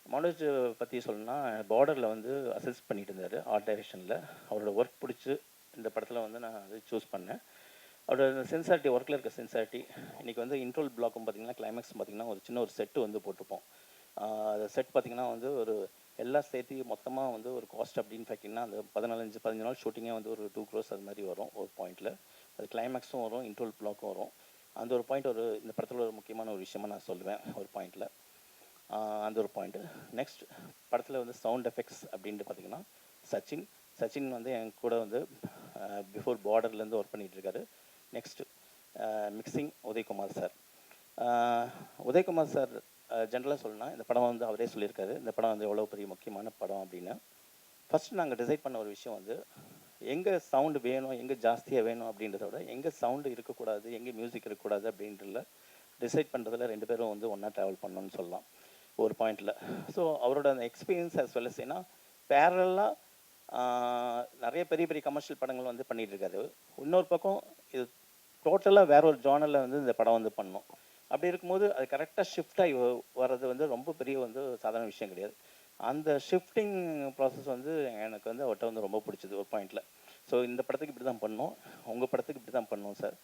மனோஜ் பற்றி சொல்லணும்னா பார்டரில் வந்து அசிஸ்ட் பண்ணிட்டு இருந்தார் ஆர்ட் டைரக்ஷனில். அவரோட ஒர்க் பிடிச்சி இந்த படத்தில் வந்து நான் அது சூஸ் பண்ணேன். அவரோட சென்சாரிட்டி, ஒர்க்கில் இருக்க சென்சாரிட்டி. இன்றைக்கி வந்து இன்ட்ரோல் பிளாக்கும் பார்த்திங்கன்னா, கிளைமேக்ஸ் பார்த்திங்கன்னா ஒரு சின்ன ஒரு செட்டு வந்து போட்டிருப்போம். அந்த செட் பார்த்திங்கன்னா வந்து ஒரு எல்லாம் சேர்த்து மொத்தமாக வந்து ஒரு காஸ்ட் அப்படின்னு பார்த்தீங்கன்னா அந்த 15 நாள் ஷூட்டிங்கே வந்து ஒரு 2 crores அது மாதிரி வரும் ஒரு பாயிண்டில். அது கிளைமேக்ஸும் வரும், இன்ட்ரோல் பிளாக்கும் வரும். அந்த ஒரு பாயிண்ட் ஒரு இந்த படத்தில் ஒரு முக்கியமான ஒரு விஷயமா நான் சொல்லுவேன் ஒரு பாயிண்டில். அந்த ஒரு பாயிண்ட்டு. நெக்ஸ்ட் படத்தில் வந்து சவுண்ட் எஃபெக்ட்ஸ் அப்படின்ட்டு பார்த்திங்கன்னா சச்சின் வந்து என் கூட வந்து பிஃபோர் பார்டர்லேருந்து ஒர்க் பண்ணிகிட்ருக்காரு. Next mixing Udayakumar sir. Udayakumar sir ஜென்ரலாக சொல்லணும்னா இந்த படம் வந்து அவரே சொல்லியிருக்காரு, இந்த படம் வந்து எவ்வளோ பெரிய முக்கியமான படம் அப்படின்னு. ஃபஸ்ட்டு நாங்கள் டிசைட் பண்ண ஒரு விஷயம் வந்து எங்கே சவுண்டு வேணும், எங்கே ஜாஸ்தியாக வேணும் அப்படின்றத விட எங்கே சவுண்டு இருக்கக்கூடாது, எங்கே மியூசிக் இருக்கக்கூடாது அப்படின்றதுல டிசைட் பண்ணுறதுல 2 பேரும் வந்து ஒன்றா ட்ராவல் பண்ணணும்னு சொல்லலாம் ஒரு பாயிண்டில். ஸோ அவரோட அந்த எக்ஸ்பீரியன்ஸ் as well as ஏன்னா பேரலாக நிறைய பெரிய பெரிய கமர்ஷியல் படங்கள் வந்து பண்ணிகிட்ருக்காரு. இன்னொரு பக்கம் இது டோட்டலாக வேற ஒரு ஜானரில் வந்து இந்த படம் வந்து பண்ணோம். அப்படி இருக்கும்போது அது கரெக்டாக ஷிஃப்ட் ஆகி வர்றது வந்து ரொம்ப பெரிய வந்து சாதாரண விஷயம் கிடையாது. அந்த ஷிஃப்டிங் ப்ராசஸ் வந்து எனக்கு வந்து அவர்கிட்ட வந்து ரொம்ப பிடிச்சது ஒரு பாயிண்டில். ஸோ இந்த படத்துக்கு இப்படி தான் பண்ணோம், உங்கள் படத்துக்கு இப்படி தான் பண்ணோம் சார்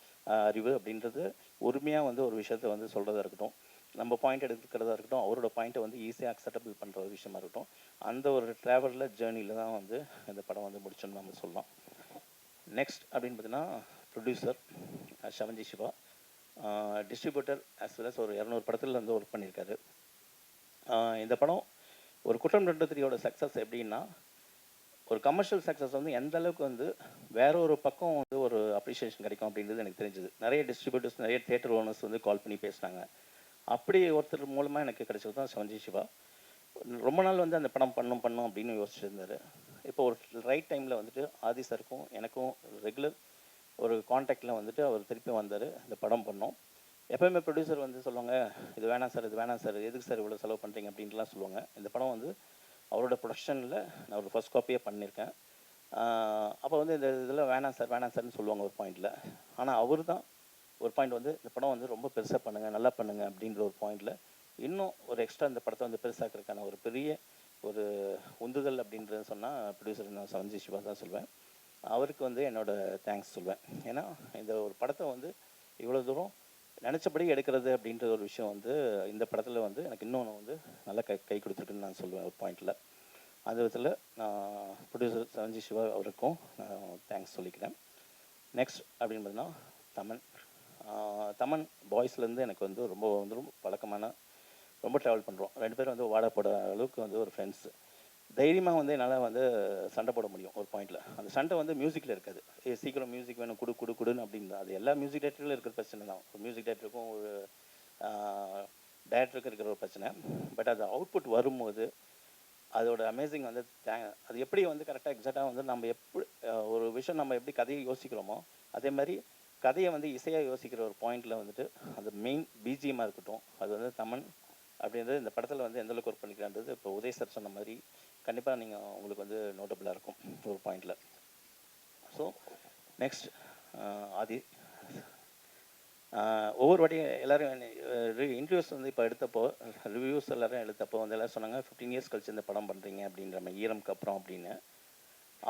அறிவு அப்படின்றது உரிமையாக வந்து ஒரு விஷயத்தை வந்து சொல்கிறதா இருக்கட்டும், நம்ம பாயிண்ட் எடுக்கிறதா இருக்கட்டும், அவரோட பாயிண்ட்டை வந்து ஈஸியாக அக்செப்டபிள் பண்ணுற ஒரு விஷயமா இருக்கட்டும், அந்த ஒரு ட்ராவலில் ஜேர்னியில் தான் வந்து இந்த படம் வந்து முடிச்சோன்னு நம்ம சொல்லலாம். நெக்ஸ்ட் அப்படின்னு பார்த்தீங்கன்னா producer Shavanji Shiva. Distributor as well as ஒரு 200 படத்தில் வந்து ஒர்க் பண்ணியிருக்காரு. இந்த படம் ஒரு குற்றம் 2-3யோட சக்ஸஸ் எப்படின்னா, ஒரு கமர்ஷியல் சக்ஸஸ் வந்து எந்த அளவுக்கு வந்து வேற ஒரு பக்கம் வந்து ஒரு அப்ரிஷியேஷன் கிடைக்கும் அப்படின்றது எனக்கு தெரிஞ்சுது. நிறைய டிஸ்ட்ரிபியூட்டர்ஸ், நிறைய தியேட்டர் ஓனர்ஸ் வந்து கால் பண்ணி பேசினாங்க. அப்படி ஒருத்தர் மூலமாக எனக்கு கிடைச்சது தான் ஷவன்ஜி சிவா. ரொம்ப நாள் வந்து அந்த படம் பண்ணணும் அப்படின்னு யோசிச்சுட்டு இருந்தார். இப்போ ஒரு ரைட் டைமில் வந்துட்டு ஆதி சாருக்கும் எனக்கும் ரெகுலர் ஒரு காண்டாக்டில் வந்துட்டு அவர் திருப்பி வந்தார். இந்த படம் பண்ணோம். எப்போயுமே ப்ரொடியூசர் வந்து சொல்லுவாங்க, இது வேணாம் சார், இது வேணாம் சார், எதுக்கு சார் இவ்வளோ செலவு பண்ணுறீங்க அப்படின்ட்டுலாம் சொல்லுவாங்க. இந்த படம் வந்து அவரோட ப்ரொடக்ஷனில் நான் ஒரு ஃபர்ஸ்ட் காப்பியே பண்ணியிருக்கேன். அப்போ வந்து இந்த இதில் வேணாம் சார்னு சொல்லுவாங்க ஒரு பாயிண்டில். ஆனால் அவர் தான் ஒரு பாயிண்ட் வந்து இந்த படம் வந்து ரொம்ப பெருசாக பண்ணுங்கள், நல்லா பண்ணுங்கள் அப்படின்ற ஒரு பாயிண்டில் இன்னும் ஒரு எக்ஸ்ட்ரா இந்த படத்தை வந்து பெருசாக்கிறதுக்கான ஒரு பெரிய ஒரு உந்துதல் அப்படின்றது சொன்னால் ப்ரொடியூசர் நான் ஷவன்ஜி சிவா தான் சொல்வேன். அவருக்கு வந்து என்னோடய தேங்க்ஸ் சொல்வேன். ஏன்னா இந்த ஒரு படத்தை வந்து இவ்வளோ தூரம் நினச்சபடி எடுக்கிறது அப்படின்ற ஒரு விஷயம் வந்து இந்த படத்தில் வந்து எனக்கு இன்னொன்று வந்து நல்லா கை கொடுத்துருக்குன்னு நான் சொல்லுவேன் ஒரு பாயிண்டில். அந்த விதத்தில் நான் ப்ரொடியூசர் ஷவன்ஜி சிவா அவருக்கும் நான் தேங்க்ஸ் சொல்லிக்கிறேன். நெக்ஸ்ட் அப்படின்னு பார்த்தீங்கன்னா தமன் பாய்ஸ்லேருந்து எனக்கு வந்து ரொம்ப பழக்கமான, ரொம்ப ட்ராவல் பண்ணுறோம். 2 பேரும் வந்து வாடா போட அளவுக்கு வந்து ஒரு ஃப்ரெண்ட்ஸு. தைரியமாக வந்து என்னால் வந்து சண்டை போட முடியும் ஒரு பாயிண்டில். அந்த சண்டை வந்து மியூசிக்கில் இருக்காது. சீக்கிரம் மியூசிக் வேணும், குடுன்னு அப்படின்னு. அது எல்லா மியூசிக் டேரக்டரிலும் இருக்கிற பிரச்சனை தான். ஒரு மியூசிக் டேரக்டருக்கும் ஒரு டைரக்டருக்கும் இருக்கிற ஒரு பிரச்சனை. பட் அது அவுட்புட் வரும்போது அதோட அமேசிங் வந்து அது எப்படி வந்து கரெக்டாக எக்ஸாக்டாக வந்து நம்ம எப்படி ஒரு விஷயம் நம்ம எப்படி கதையை யோசிக்கிறோமோ அதே மாதிரி கதையை வந்து இசையாக யோசிக்கிற ஒரு பாயிண்டில் வந்துட்டு அந்த மெயின் பிஜிஎம்மாக இருக்கட்டும், அது வந்து தமன் அப்படின்றது இந்த படத்தில் வந்து எந்தளவுக்கு ஒர்க் பண்ணிக்கிறான்றது இப்போ உதய் சார் சொன்ன மாதிரி கண்டிப்பாக நீங்கள் உங்களுக்கு வந்து நோட்டபுளாக இருக்கும் ஒரு பாயிண்டில். ஸோ நெக்ஸ்ட் ஆதி. ஒவ்வொரு வாட்டியும் எல்லோரும் இன்டர்வியூஸ் வந்து இப்போ எடுத்தப்போ, ரிவ்யூஸ் எல்லோரும் எடுத்தப்போ வந்து எல்லோரும் சொன்னாங்க 15 years கழிச்சு இந்த படம் பண்ணுறீங்க அப்படின்ற மாதிரி, ஈரம்க்கு அப்புறம் அப்படின்னு.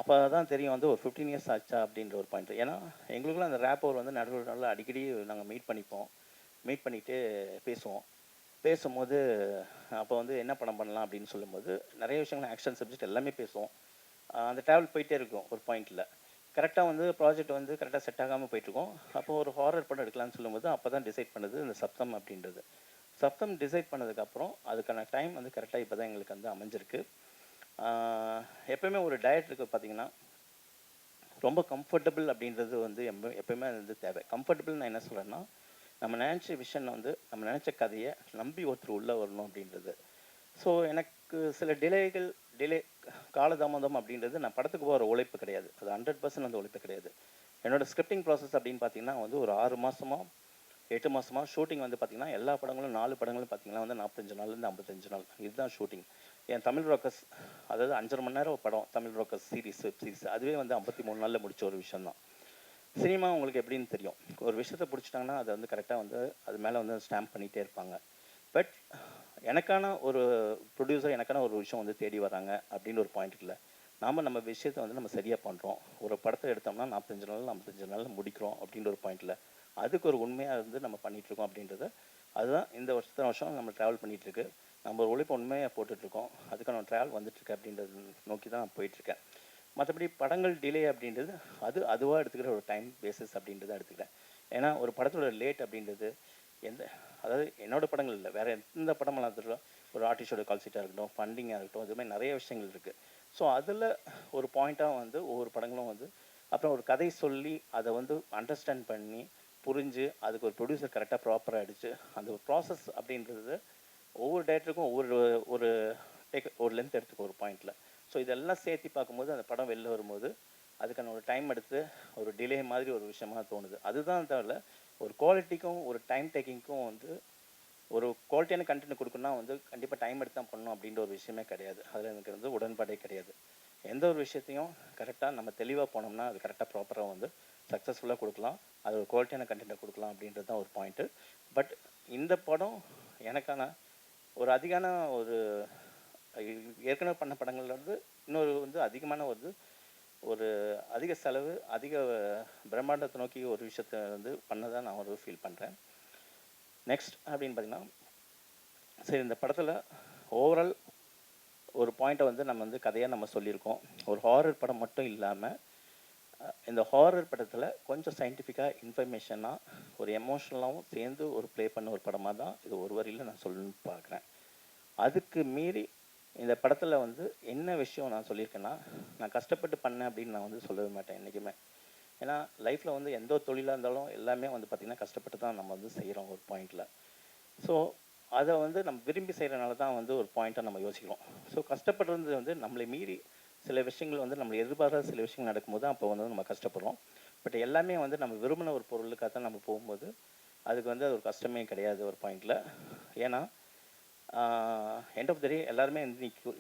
அப்போ தான் தெரியும் வந்து ஒரு 15 years ஆச்சா அப்படின்ற ஒரு பாயிண்ட். ஏன்னா எங்களுக்குலாம் அந்த ரேப்பர் வந்து நடுவில் அடிக்கடி நாங்கள் மீட் பண்ணிவிட்டு பேசும்போது அப்போ வந்து என்ன படம் பண்ணலாம் அப்படின்னு சொல்லும்போது நிறைய விஷயங்கள் ஆக்ஷன் சப்ஜெக்ட் எல்லாமே பேசுவோம். அந்த ட்ராவல் போயிட்டே இருக்கும் ஒரு பாயிண்டில். கரெக்டாக வந்து ப்ராஜெக்ட் வந்து கரெக்டாக செட் ஆகாமல் போயிட்டுருக்கோம். அப்போது ஒரு ஹாரர் படம் எடுக்கலாம்னு சொல்லும்போது அப்போ தான் டிசைட் பண்ணது இந்த சப்தம் அப்படின்றது. சப்தம் டிசைட் பண்ணதுக்கப்புறம் அதுக்கான டைம் வந்து கரெக்டாக இப்போ தான் எங்களுக்கு வந்து அமைஞ்சிருக்கு. எப்போயுமே ஒரு டயட்டுக்கு பார்த்திங்கன்னா ரொம்ப கம்ஃபர்டபுள் அப்படின்றது வந்து எப்போயுமே வந்து தேவை. கம்ஃபர்டபுள் நான் என்ன சொல்கிறேன்னா, நம்ம நினச்ச விஷன் வந்து நம்ம நினச்ச கதையை நம்பி ஒருத்தர் உள்ளே வரணும் அப்படின்றது. ஸோ எனக்கு சில டிலே காலதாமதம் அப்படின்றது நான் படத்துக்கு போகிற உழைப்பு கிடையாது. அது 100% அந்த உழைப்பு கிடையாது. என்னோடய ஸ்கிரிப்டிங் ப்ராசஸ் அப்படின்னு பார்த்தீங்கன்னா வந்து ஒரு 6 மாதமோ 8 மாதமா ஷூட்டிங் வந்து பார்த்திங்கன்னா எல்லா படங்களும் 4 படங்களும் பார்த்திங்கன்னா வந்து 45 நாள்லேருந்து 55 நாள் இதுதான் ஷூட்டிங். என் தமிழ் ராக்கர்ஸ் அதாவது 5.5 மணி நேரம் படம் Tamil Rockers series web series அதுவே வந்து 53 நாளில் முடிச்ச ஒரு விஷயம் தான். சினிமா உங்களுக்கு எப்படின்னு தெரியும், ஒரு விஷயத்தை பிடிச்சிட்டாங்கன்னா அதை வந்து கரெக்டாக வந்து அது மேலே வந்து ஸ்டாம்ப் பண்ணிகிட்டே இருப்பாங்க. பட் எனக்கான ஒரு ப்ரொடியூசர் எனக்கான ஒரு விஷயம் வந்து தேடி வராங்க அப்படின்னு ஒரு பாயிண்ட் இல்லை. நம்ம விஷயத்தை வந்து நம்ம சரியாக பண்ணுறோம். ஒரு படத்தை எடுத்தோம்னா 45 நாளில் முடிக்கிறோம் அப்படின்ற ஒரு பாயிண்டில் அதுக்கு ஒரு உண்மையாக இருந்து நம்ம பண்ணிகிட்ருக்கோம் அப்படின்றது. அதுதான் இந்த வருஷம் நம்ம ட்ராவல் பண்ணிகிட்ருக்கு. நம்ம ஒரு உழைப்பு உண்மையாக போட்டுட்ருக்கோம். அதுக்கான ட்ராவல் வந்துட்டுருக்கு அப்படின்றது நோக்கி தான் நான் போயிட்டுருக்கேன். மற்றபடி படங்கள் டிலே அப்படின்றது அதுவாக எடுத்துக்கிற ஒரு டைம் பேசிஸ் அப்படின்றத எடுத்துக்கிறேன். ஏன்னா ஒரு படத்தோட லேட் அப்படின்றது அதாவது என்னோடய படங்கள் இல்லை, வேறு எந்த படமெல்லாம் எடுத்துகிட்டோம் ஒரு ஆர்டிஸ்டோட கால் சீட்டாக இருக்கட்டும், ஃபண்டிங்காக இருக்கட்டும், இது மாதிரி நிறைய விஷயங்கள் இருக்குது. ஸோ அதில் ஒரு பாயிண்ட்டாக வந்து ஒவ்வொரு படங்களும் வந்து அப்புறம் ஒரு கதை சொல்லி அதை வந்து அண்டர்ஸ்டாண்ட் பண்ணி புரிஞ்சு அதுக்கு ஒரு ப்ரொடியூசர் கரெக்டாக ப்ராப்பராக அடித்து அந்த ஒரு ப்ராசஸ் அப்படின்றது ஒவ்வொரு டேரக்டருக்கும் ஒரு லென்த் எடுத்துக்கும் ஒரு பாயிண்டில். ஸோ இதெல்லாம் சேர்த்து பார்க்கும்போது அந்த படம் வெளில வரும்போது அதுக்கான ஒரு டைம் எடுத்து ஒரு டிலே மாதிரி ஒரு விஷயமாக தோணுது. அதுதான் தவிர ஒரு குவாலிட்டிக்கும் ஒரு டைம் டேக்கிங்க்கும் வந்து ஒரு குவாலிட்டியான கண்டென்ட் கொடுக்கணும்னா வந்து கண்டிப்பாக டைம் எடுத்து தான் பண்ணணும் அப்படின்ற ஒரு விஷயமே கிடையாது. அதில் எனக்கு வந்து உடன்பாடே கிடையாது. எந்த ஒரு விஷயத்தையும் கரெக்டாக நம்ம தெளிவாக போனோம்னா அது கரெக்டாக ப்ராப்பராக வந்து சக்ஸஸ்ஃபுல்லாக கொடுக்கலாம், அது ஒரு குவாலிட்டியான கண்டென்ட்டை கொடுக்கலாம் அப்படின்றது தான் ஒரு பாயிண்ட்டு. பட் இந்த படம் எனக்கான ஒரு அதிகான ஒரு ஏற்கனவே பண்ண படங்கள்லேருந்து இன்னொரு வந்து அதிகமான ஒரு அதிக செலவு அதிக பிரம்மாண்டத்தை நோக்கி ஒரு விஷயத்தை வந்து பண்ணதான் நான் ஒரு ஃபீல் பண்ணுறேன். நெக்ஸ்ட் அப்படின்னு பார்த்திங்கன்னா சரி இந்த படத்தில் ஓவரால் ஒரு பாயிண்ட்டை வந்து நம்ம வந்து கதையாக நம்ம சொல்லியிருக்கோம். ஒரு ஹாரர் படம் மட்டும் இல்லாமல் இந்த ஹாரர் படத்தில் கொஞ்சம் சயின்டிஃபிக்காக இன்ஃபர்மேஷனாக ஒரு எமோஷ்னலாகவும் சேர்ந்து ஒரு ப்ளே பண்ண ஒரு படமாக தான் இது ஒரு வரியில் நான் சொல்லணும்னு பார்க்குறேன். அதுக்கு மீறி இந்த படத்தில் வந்து என்ன விஷயம் நான் சொல்லியிருக்கேன்னா, நான் கஷ்டப்பட்டு பண்ணேன் அப்படின்னு நான் வந்து சொல்லவே மாட்டேன் என்றைக்குமே. ஏன்னா லைஃப்பில் வந்து எந்த ஒரு தொழிலாக இருந்தாலும் எல்லாமே வந்து பார்த்திங்கன்னா கஷ்டப்பட்டு தான் நம்ம வந்து செய்கிறோம் ஒரு பாயிண்டில். ஸோ அதை வந்து நம்ம விரும்பி செய்கிறனால தான் வந்து ஒரு பாயிண்ட்டாக நம்ம யோசிக்கிறோம். ஸோ கஷ்டப்படுறது வந்து நம்மளை மீறி சில விஷயங்கள் வந்து நம்மளை எதிர்பாராத சில விஷயங்கள் நடக்கும்போது அப்போ வந்து நம்ம கஷ்டப்படுறோம். பட் எல்லாமே வந்து நம்ம விரும்பின ஒரு பொருளுக்காக தான் நம்ம போகும்போது அதுக்கு வந்து அது ஒரு கஷ்டமே கிடையாது ஒரு பாயிண்டில். ஏன்னா எண்ட் ஆஃப் த டே எல்லாருமே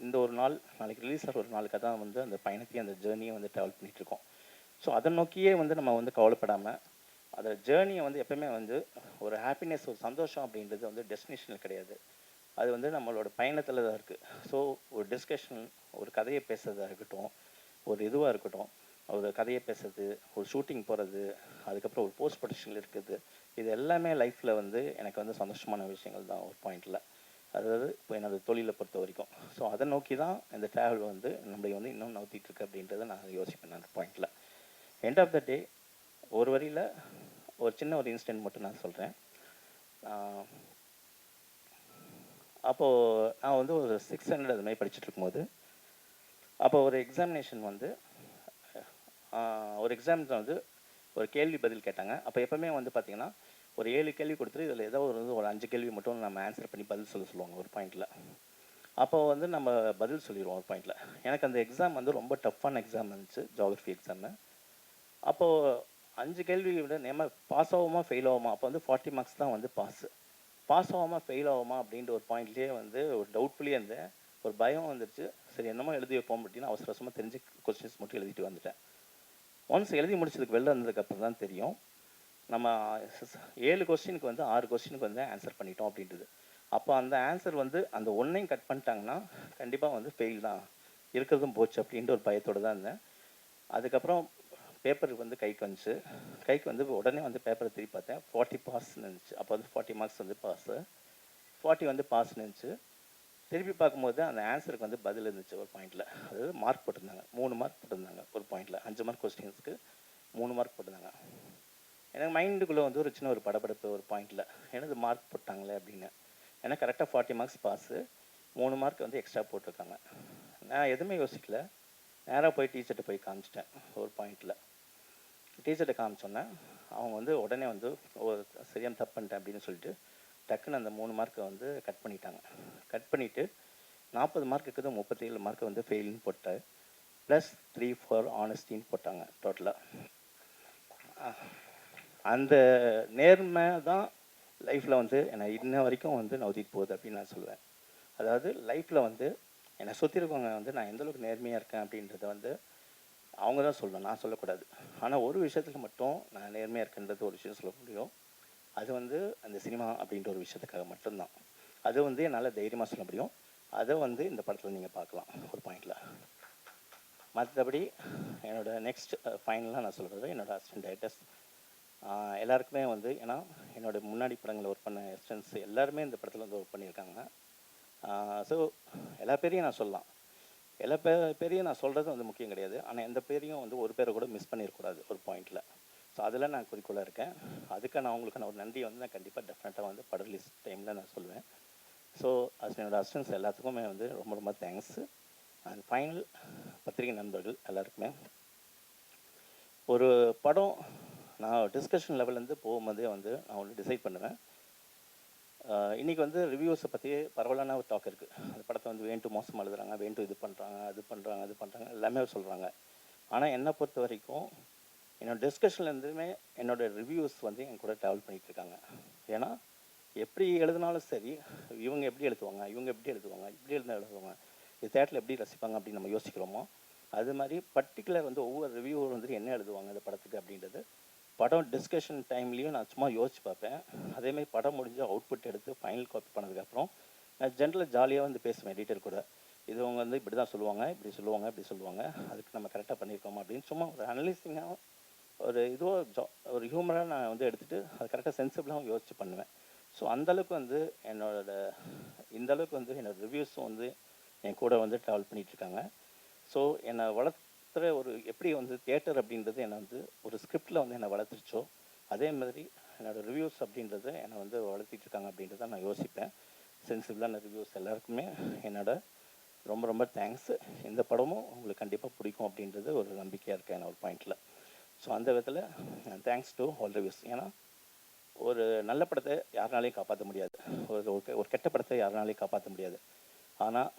இந்த ஒரு நாள் நாளைக்கு ரிலீஸ் ஆகிற ஒரு நாளுக்காக தான் வந்து அந்த பயணத்தையும் அந்த ஜேர்னியை வந்து ட்ராவல் பண்ணிகிட்ருக்கோம். ஸோ அதை நோக்கியே வந்து நம்ம வந்து கவலைப்படாமல் அந்த ஜேர்னியை வந்து எப்போயுமே வந்து ஒரு ஹாப்பினஸ் ஒரு சந்தோஷம் அப்படின்றது வந்து டெஸ்டினேஷனில் கிடையாது, அது வந்து நம்மளோட பயணத்தில் தான் இருக்குது. ஸோ ஒரு டிஸ்கஷன் ஒரு கதையை பேசுறதா இருக்கட்டும், ஒரு இதுவாக இருக்கட்டும், ஒரு கதையை பேசுறது, ஒரு ஷூட்டிங் போகிறது, அதுக்கப்புறம் ஒரு போஸ்ட் ப்ரொடக்ஷன் இருக்குது, இது எல்லாமே லைஃப்பில் வந்து எனக்கு வந்து சந்தோஷமான விஷயங்கள் தான் ஒரு பாயிண்டில். அதாவது இப்போ என்னோடய தொழிலை பொறுத்த வரைக்கும். ஸோ அதை நோக்கி தான் இந்த ட்ராவல் வந்து நம்மளை வந்து இன்னும் நவுத்திட்டுருக்கு அப்படின்றத நான் யோசிப்பேன் அந்த பாயிண்டில். எண்ட் ஆஃப் த டே ஒரு வரியில் ஒரு சின்ன ஒரு இன்சிடென்ட் மட்டும் நான் சொல்கிறேன். அப்போது நான் வந்து ஒரு 600 அது மாதிரி படிச்சுட்டு இருக்கும்போது அப்போ ஒரு எக்ஸாமினேஷன் வந்து ஒரு எக்ஸாமில் வந்து ஒரு கேள்வி பதில் கேட்டாங்க. அப்போ எப்போவுமே வந்து பார்த்திங்கன்னா ஒரு 7 கேள்வி கொடுத்துட்டு இதில் ஏதோ ஒரு 5 கேள்வி மட்டும் நம்ம ஆன்சர் பண்ணி பதில் சொல்லுவாங்க ஒரு பாயிண்டில். அப்போது வந்து நம்ம பதில் சொல்லிடுவோம் ஒரு பாயிண்டில். எனக்கு அந்த எக்ஸாம் வந்து ரொம்ப டஃப்பான எக்ஸாம் இருந்துச்சு, ஜியாகிரஃபி எக்ஸாமு. அப்போது 5 கேள்வி விட நம்ம பாஸ் ஆகுமா ஃபெயில் ஆகுமா, அப்போ வந்து 40 மார்க்ஸ் தான் வந்து பாஸ் ஆகாமல் ஃபெயில் ஆகுமா அப்படின்ற ஒரு பாயிண்ட்லேயே வந்து ஒரு டவுட்ஃபுல்லியே இருந்தேன். ஒரு பயம் வந்துடுச்சு. சரி என்னமோ எழுதி வைப்போம் அப்படின்னு அவசரமாக தெரிஞ்சு கொஸ்டின்ஸ் மட்டும் எழுதிட்டு வந்துட்டேன். ஒன்ஸ் எழுதி முடிச்சதுக்கு வெளில வந்ததுக்கப்புறம் தான் தெரியும் நம்ம 7 கொஸ்டினுக்கு வந்து 6 கொஸ்டினுக்கு வந்து ஆன்சர் பண்ணிட்டோம் அப்படின்றது. அப்போ அந்த ஆன்சர் வந்து அந்த ஒன்றையும் கட் பண்ணிட்டாங்கன்னா கண்டிப்பாக வந்து ஃபெயில் தான், இருக்கிறதும் போச்சு அப்படின்ற ஒரு பயத்தோடு தான் இருந்தேன். அதுக்கப்புறம் பேப்பருக்கு வந்து கைக்கு வந்து உடனே வந்து பேப்பரை திருப்பி பார்த்தேன். 40 பாஸ்ன்னு இருந்துச்சு. அப்போ வந்து 40 மார்க்ஸ் வந்து பாஸு, 40 வந்து பாஸ்ன்னு இருந்துச்சு. திருப்பி பார்க்கும்போது அந்த ஆன்சருக்கு வந்து பதில் இருந்துச்சு ஒரு பாயிண்டில். அதாவது மார்க் போட்டிருந்தாங்க, 3 மார்க் போட்டிருந்தாங்க ஒரு பாயிண்டில். 5 மார்க் கொஸ்டின்ஸ்க்கு 3 மார்க் போட்டிருந்தாங்க. எனக்கு மைண்டுக்குள்ளே வந்து ஒரு சின்ன ஒரு படபடப்பு ஒரு பாயிண்டில், எனது மார்க் போட்டாங்களே அப்படின்னு. ஏன்னா கரெக்டாக 40 மார்க்ஸ் பாஸு, 3 மார்க் வந்து எக்ஸ்ட்ரா போட்டிருக்காங்க. நான் எதுவுமே யோசிக்கல, நேராக போய் டீச்சர்கிட்ட போய் காமிச்சிட்டேன் ஒரு பாயிண்டில். டீச்சர்கிட்ட காமிச்சோன்னே அவங்க வந்து உடனே வந்து சரியான தப்பு பண்ணிட்டேன் அப்படின்னு சொல்லிட்டு டக்குன்னு அந்த 3 மார்க்கை வந்து கட் பண்ணிட்டாங்க. கட் பண்ணிவிட்டு 40 மார்க் இருக்குது, 37 மார்க்கை வந்து ஃபெயில்னு போட்டு ப்ளஸ் 3 ஃபார் ஆனஸ்டின்னு போட்டாங்க டோட்டலாக. அந்த நேர்மை தான் லைஃப்பில் வந்து என்னை இன்ன வரைக்கும் வந்து நவுத்திட்டு போகுது அப்படின்னு நான் சொல்லுவேன். அதாவது லைஃப்பில் வந்து என்னை சுற்றி இருக்கவங்க வந்து நான் எந்தளவுக்கு நேர்மையாக இருக்கேன் அப்படின்றத வந்து அவங்க தான் சொல்லணும், நான் சொல்லக்கூடாது. ஆனால் ஒரு விஷயத்தில் மட்டும் நான் நேர்மையாக இருக்கேன்றது ஒரு விஷயம் சொல்ல முடியும். அது வந்து அந்த சினிமா அப்படின்ற ஒரு விஷயத்துக்காக மட்டும்தான். அது வந்து என்னால் தைரியமாக சொல்ல முடியும். அதை வந்து இந்த படத்தில் நீங்கள் பார்க்கலாம் ஒரு பாயிண்டில். மற்றபடி என்னோடய நெக்ஸ்ட் ஃபைனலாக நான் சொல்கிறது, என்னோடய அசிஸ்டன்ட் டைரக்டர்ஸ் எல்லாருக்குமே வந்து, ஏன்னா என்னோடய முன்னாடி படங்களில் ஒர்க் பண்ண அசிஸ்டன்ட்ஸ் எல்லாருமே இந்த படத்தில் வந்து ஒர்க் பண்ணியிருக்காங்க. ஸோ எல்லா பேரையும் நான் சொல்லலாம், எல்லா பேரையும் நான் சொல்கிறது வந்து முக்கியம் கிடையாது. ஆனால் எந்த பேரையும் வந்து ஒரு பேரை கூட மிஸ் பண்ணிடக்கூடாது ஒரு பாயிண்டில். ஸோ அதில் நான் குறிக்கோளாக இருக்கேன். அதுக்கு நான் உங்களுக்கான ஒரு நன்றியை வந்து நான் கண்டிப்பாக டெஃபினட்டாக வந்து படம் ரிலீஸ் டைமில் நான் சொல்லுவேன். ஸோ என்னோடய அசிஸ்டன்ஸ் எல்லாத்துக்குமே வந்து ரொம்ப ரொம்ப தேங்க்ஸு. அண்ட் ஃபைனல் பத்திரிகை நண்பர்கள் எல்லாருக்குமே, ஒரு படம் நான் டிஸ்கஷன் லெவல்லேருந்து போகும்போதே வந்து நான் ஒன்று டிசைட் பண்ணுவேன். இன்றைக்கி வந்து ரிவ்யூஸை பற்றி பரவலான ஒரு டாக் இருக்குது. அந்த படத்தை வந்து வேண்டு மோசமாக எழுதுறாங்க, வேண்டு இது பண்ணுறாங்க, அது பண்ணுறாங்க எல்லாமே சொல்கிறாங்க. ஆனால் என்னை பொறுத்த வரைக்கும் என்னோடய டிஸ்கஷன்லேருந்துமே என்னோடய ரிவ்யூஸ் வந்து என் கூட ட்ராவல் பண்ணிகிட்ருக்காங்க. ஏன்னா எப்படி எழுதினாலும் சரி, இவங்க எப்படி எழுதுவாங்க, இவங்க எப்படி எழுதுவாங்க, இப்படி எழுதுவாங்க, இது தேட்டரில் எப்படி ரசிப்பாங்க அப்படின்னு நம்ம யோசிக்கிறோமோ, அது மாதிரி பர்டிகுலர் வந்து ஒவ்வொரு ரிவ்யூவர் வந்து என்ன எழுதுவாங்க இந்த படத்துக்கு அப்படின்றது படம் டிஸ்கஷன் டைம்லேயும் நான் சும்மா யோசிச்சு பார்ப்பேன். அதேமாதிரி படம் முடிஞ்சு அவுட்புட் எடுத்து ஃபைனல் காப்பி பண்ணதுக்கப்புறம் நான் ஜென்ரலாக ஜாலியாக வந்து பேசுவேன் எடிட்டர் கூட. இது அவங்க வந்து இப்படி தான் சொல்லுவாங்க, இப்படி சொல்லுவாங்க, இப்படி சொல்லுவாங்க, அதுக்கு நம்ம கரெக்டாக பண்ணியிருக்கோமா அப்படின்னு சும்மா ஒரு அனலிசிங்காக ஒரு ஒரு ஹியூமராக நான் வந்து எடுத்துகிட்டு அது கரெக்டாக சென்சிபிளாகவும் யோசிச்சு பண்ணுவேன். ஸோ அந்தளவுக்கு வந்து இந்தளவுக்கு வந்து என்னோடய ரிவ்யூஸும் வந்து என் கூட வந்து ட்ராவல் பண்ணிகிட்ருக்காங்க. ஸோ என்னை வளர்த்துற ஒரு எப்படி வந்து தியேட்டர் அப்படின்றது என்னை வந்து ஒரு ஸ்கிரிப்டில் வந்து என்னை வளர்த்துருச்சோ, அதே மாதிரி என்னோடய ரிவ்யூஸ் அப்படின்றது என்னை வந்து வளர்த்திட்ருக்காங்க அப்படின்றத நான் யோசிப்பேன். சென்சிபிளான ரிவ்யூஸ் எல்லாருக்குமே என்னோட ரொம்ப ரொம்ப தேங்க்ஸு. இந்த படமும் உங்களுக்கு கண்டிப்பாக பிடிக்கும் அப்படின்றது ஒரு நம்பிக்கையாக இருக்கேன் என்ன ஒரு பாயிண்டில். ஸோ அந்த விதத்தில் தேங்க்ஸ் டு ஆல் ரிவ்யூஸ். ஏன்னா ஒரு நல்ல படத்தை யாருனாலையும் காப்பாற்ற முடியாது, ஒரு கெட்ட படத்தை யாருனாலையும் காப்பாற்ற முடியாது. ஆனால்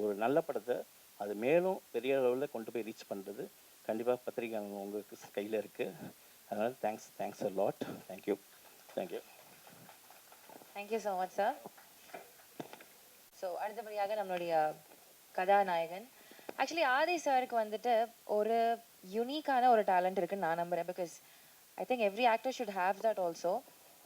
ஒரு நல்ல படத்தை அது மேலும் பெரிய அளவில் கொண்டு போய் ரீச் பண்ணுறது கண்டிப்பாக பத்திரிகை உங்களுக்கு கையில் இருக்குது. அதனால் thanks a lot. Thank you. Thank you so much sir. So அடுத்தபடியாக நம்மளுடைய கதாநாயகன் ஆக்சுவலி ஆதி சாருக்கு வந்துட்டு ஒரு யூனிக்கான ஒரு டேலண்ட் இருக்குன்னு நான் நம்புகிறேன். Because I think every actor should have that also,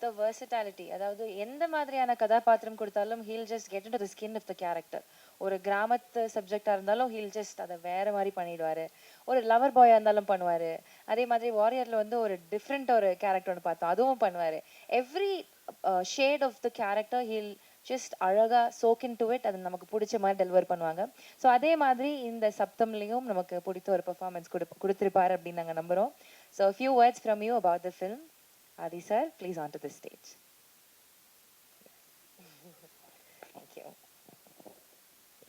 the versatility. அதாவது எந்த மாதிரியான கதாபாத்திரம் கொடுத்தாலும் he'll just get into the skin of the character. ஒரு கிராமத்து சப்ஜெக்டாக இருந்தாலும் ஹீல் ஜஸ்ட் அதை வேறு மாதிரி பண்ணிடுவார். ஒரு லவர் பாயாக இருந்தாலும் பண்ணுவார். அதே மாதிரி வாரியரில் வந்து ஒரு டிஃப்ரெண்ட் ஒரு கேரக்டர் ஒன்று பார்த்தோம், அதுவும் பண்ணுவார். Every shade of the character he'll just அழகாக சோக்கின் டு இட், அது நமக்கு பிடிச்ச மாதிரி டெலிவர் பண்ணுவாங்க. ஸோ அதே மாதிரி இந்த சப்தம்லேயும் நமக்கு பிடித்த ஒரு பெர்ஃபார்மன்ஸ் கொடுத்துருப்பாரு அப்படின்னு நாங்கள் நம்புகிறோம். So few words from you about the film. Adi sir, please onto the stage. Thank you.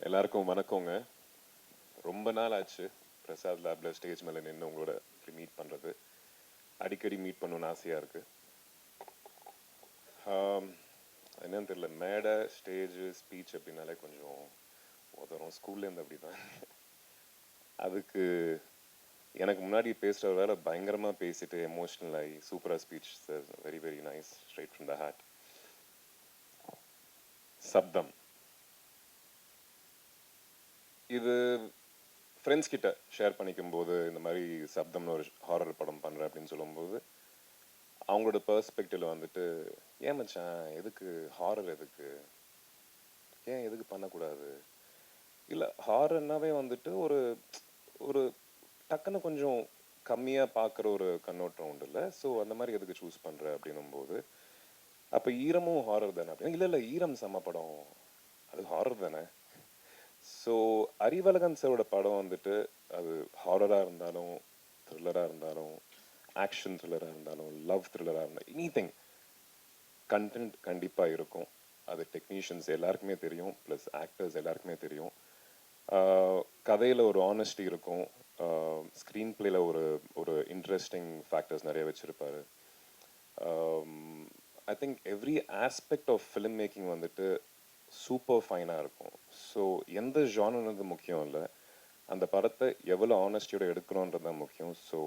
எல்லாருக்கும் வணக்கங்க. ரொம்ப நாள் ஆச்சு பிரசாத் லேப்ல ஸ்டேஜ் மேலே நின்று உங்களோட மீட் பண்ணுறது. அடிக்கடி மீட் பண்ணணும்னு ஆசையாக இருக்குது. என்னன்னு தெரியல, மேடை ஸ்டேஜு ஸ்பீச் அப்படின்னாலே கொஞ்சம் உதறும். ஸ்கூல்லேருந்து அப்படி தான். அதுக்கு எனக்கு முன்னாடி பேசுகிற வேலை பயங்கரமாக பேசிட்டு எமோஷ்னல் ஆகி சூப்பராக speech sir, very very nice, straight from the heart. Sabdham இது ஃப்ரெண்ட்ஸ் கிட்ட ஷேர் பண்ணிக்கும் போது இந்த மாதிரி சப்தம்னு ஒரு ஹாரர் படம் பண்ணுறேன் அப்படின்னு சொல்லும்போது அவங்களோட பெர்ஸ்பெக்டிவ்ல வந்துட்டு, ஏன் மச்சான் எதுக்கு ஹாரர், எதுக்கு பண்ணக்கூடாது, இல்லை ஹாரர்னாவே வந்துட்டு ஒரு ஒரு டக்குன்னு கொஞ்சம் கம்மியாக பார்க்குற ஒரு கண்ணோட்டம் உண்டு இல்லை. ஸோ அந்த மாதிரி எதுக்கு சூஸ் பண்ணுற அப்படின்னும் போது, அப்போ ஈரமும் ஹாரர் தானே அப்படின்னு. இல்லை ஈரம் செம்ம படம், அது ஹாரர் தானே. ஸோ அறிவழகன் சாரோட படம் வந்துட்டு அது ஹாரராக இருந்தாலும் த்ரில்லராக இருந்தாலும் ஆக்ஷன் த்ரில்லராக இருந்தாலும் லவ் த்ரில்லராக இருந்தாலும் எனிதிங் கண்டென்ட் கண்டிப்பாக இருக்கும். அது டெக்னீஷியன்ஸ் எல்லாருக்குமே தெரியும், ப்ளஸ் ஆக்டர்ஸ் எல்லாருக்குமே தெரியும். கதையில் ஒரு ஆனஸ்டி இருக்கும், ஸ்க்ரீன் பிளேயில் ஒரு ஒரு இன்ட்ரெஸ்டிங் ஃபேக்டர்ஸ் நிறைய வச்சுருப்பார். I think every aspect of film making வந்துட்டு சூப்பர் ஃபைனாக இருக்கும். ஸோ எந்த ஜானர்ன்றது முக்கியம் இல்லை, அந்த படத்தை எவ்வளோ ஆனஸ்டியோட எடுக்கிறோன்றது தான் முக்கியம். So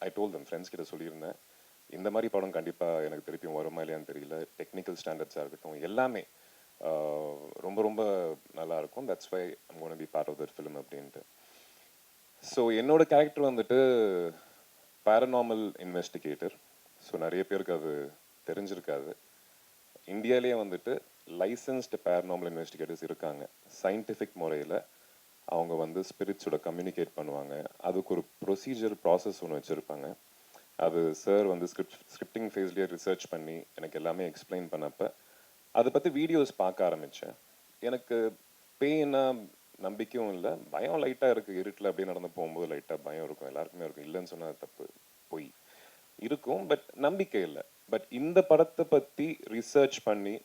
I told them friends கிட்ட சொல்லியிருந்தேன், இந்த மாதிரி படம் கண்டிப்பாக எனக்கு திருப்பியும் வருமா இல்லையான்னு தெரியல. டெக்னிக்கல் ஸ்டாண்டர்ட்ஸாக இருக்கட்டும் எல்லாமே ரொம்ப ரொம்ப நல்லாயிருக்கும். That's why I'm gonna be part of that film அப்படின்ட்டு. ஸோ என்னோட கேரக்டர் வந்துட்டு பேரநார்மல் இன்வெஸ்டிகேட்டர். ஸோ நிறைய பேருக்கு அது தெரிஞ்சிருக்காது. இந்தியாவிலே வந்துட்டு லைசன்ஸ்டு பேரநார்மல் இன்வெஸ்டிகேட்டர்ஸ் இருக்காங்க. சயின்டிஃபிக் முறையில் அவங்க வந்து ஸ்பிரிட்ஸோட கம்யூனிகேட் பண்ணுவாங்க. அதுக்கு ஒரு ப்ரொசீஜர் ப்ராசஸ் ஒன்று வச்சுருப்பாங்க. அது சார் வந்து ஸ்கிரிப்டிங் ஃபேஸ்லேயே ரிசர்ச் பண்ணி எனக்கு எல்லாமே எக்ஸ்பிளைன் பண்ணப்போ அதை பற்றி வீடியோஸ் பார்க்க ஆரம்பித்தேன். எனக்கு பேய்னா நம்பிக்கையும் இல்லை, பயம் லைட்டாக இருக்குது. இருட்டில் அப்படியே நடந்து போகும்போது லைட்டாக பயம் இருக்கும், எல்லாருக்குமே இருக்கும். இல்லைன்னு சொன்னால் தப்பு, போய் இருக்கும், பட் நம்பிக்கை இல்லை. பட் இந்த படத்தை பற்றி ரிசர்ச் பண்ணி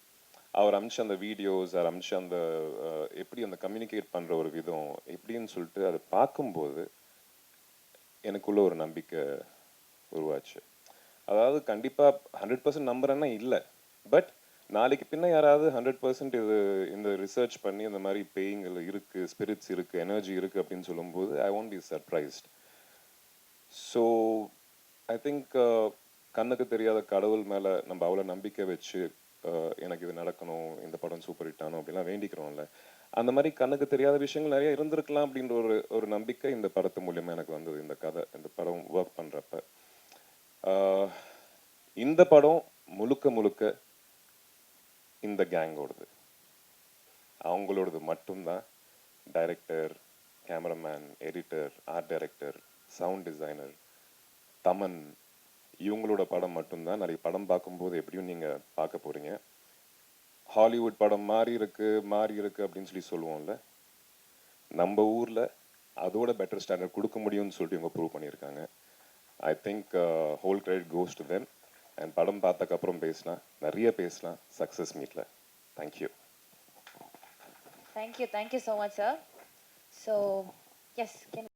அவர் அமிச்ச அந்த வீடியோஸ், அவர் அமிச்ச அந்த எப்படி அந்த கம்யூனிகேட் பண்ணுற ஒரு விதம் எப்படின்னு சொல்லிட்டு அதை பார்க்கும்போது எனக்குள்ள ஒரு நம்பிக்கை உருவாச்சு. அதாவது கண்டிப்பாக 100% நம்புறேன்னா இல்லை, பட் நாளைக்கு பின்ன யாராவது 100% இது இந்த ரிசர்ச் பண்ணி அந்த மாதிரி பேய்கள் இருக்குது, ஸ்பிரிட்ஸ் இருக்குது, எனர்ஜி இருக்குது அப்படின்னு சொல்லும்போது I won't be surprised. So I think கண்ணுக்கு தெரியாத கடவுள் மேலே நம்ம அவ்வளோ நம்பிக்கை வச்சு எனக்கு இது நடக்கணும், இந்த படம் சூப்பர் ஹிட் ஆகணும் அப்படிலாம் வேண்டிக்கிறோம்ல, அந்த மாதிரி கண்ணுக்கு தெரியாத விஷயங்கள் நிறைய இருந்திருக்கலாம் அப்படின்ற ஒரு நம்பிக்கை இந்த படத்து மூலியமாக எனக்கு வந்தது. இந்த படம் ஒர்க் பண்ணுறப்ப இந்த படம் முழுக்க முழுக்க இந்த கேங்கோடது, அவங்களோடது மட்டும்தான். Director, cameraman, editor, art director, sound designer, Thaman, இவங்களோட படம் மட்டும்தான். நிறைய படம் பார்க்கும்போது எப்படியும் நீங்கள் பார்க்க போகிறீங்க. ஹாலிவுட் படம் மாறி இருக்கு அப்படின்னு சொல்லுவோம்ல, நம்ம ஊரில் அதோட பெட்டர் ஸ்டாண்டர்ட் கொடுக்க முடியும்னு சொல்லிட்டு இவங்க ப்ரூவ் பண்ணியிருக்காங்க. I think whole credit goes to them. And படம் பார்த்ததுக்கப்புறம் நிறைய பேசலாம் சக்ஸஸ் மீட்டில். Thank you. Thank you so much, sir. So, yes, can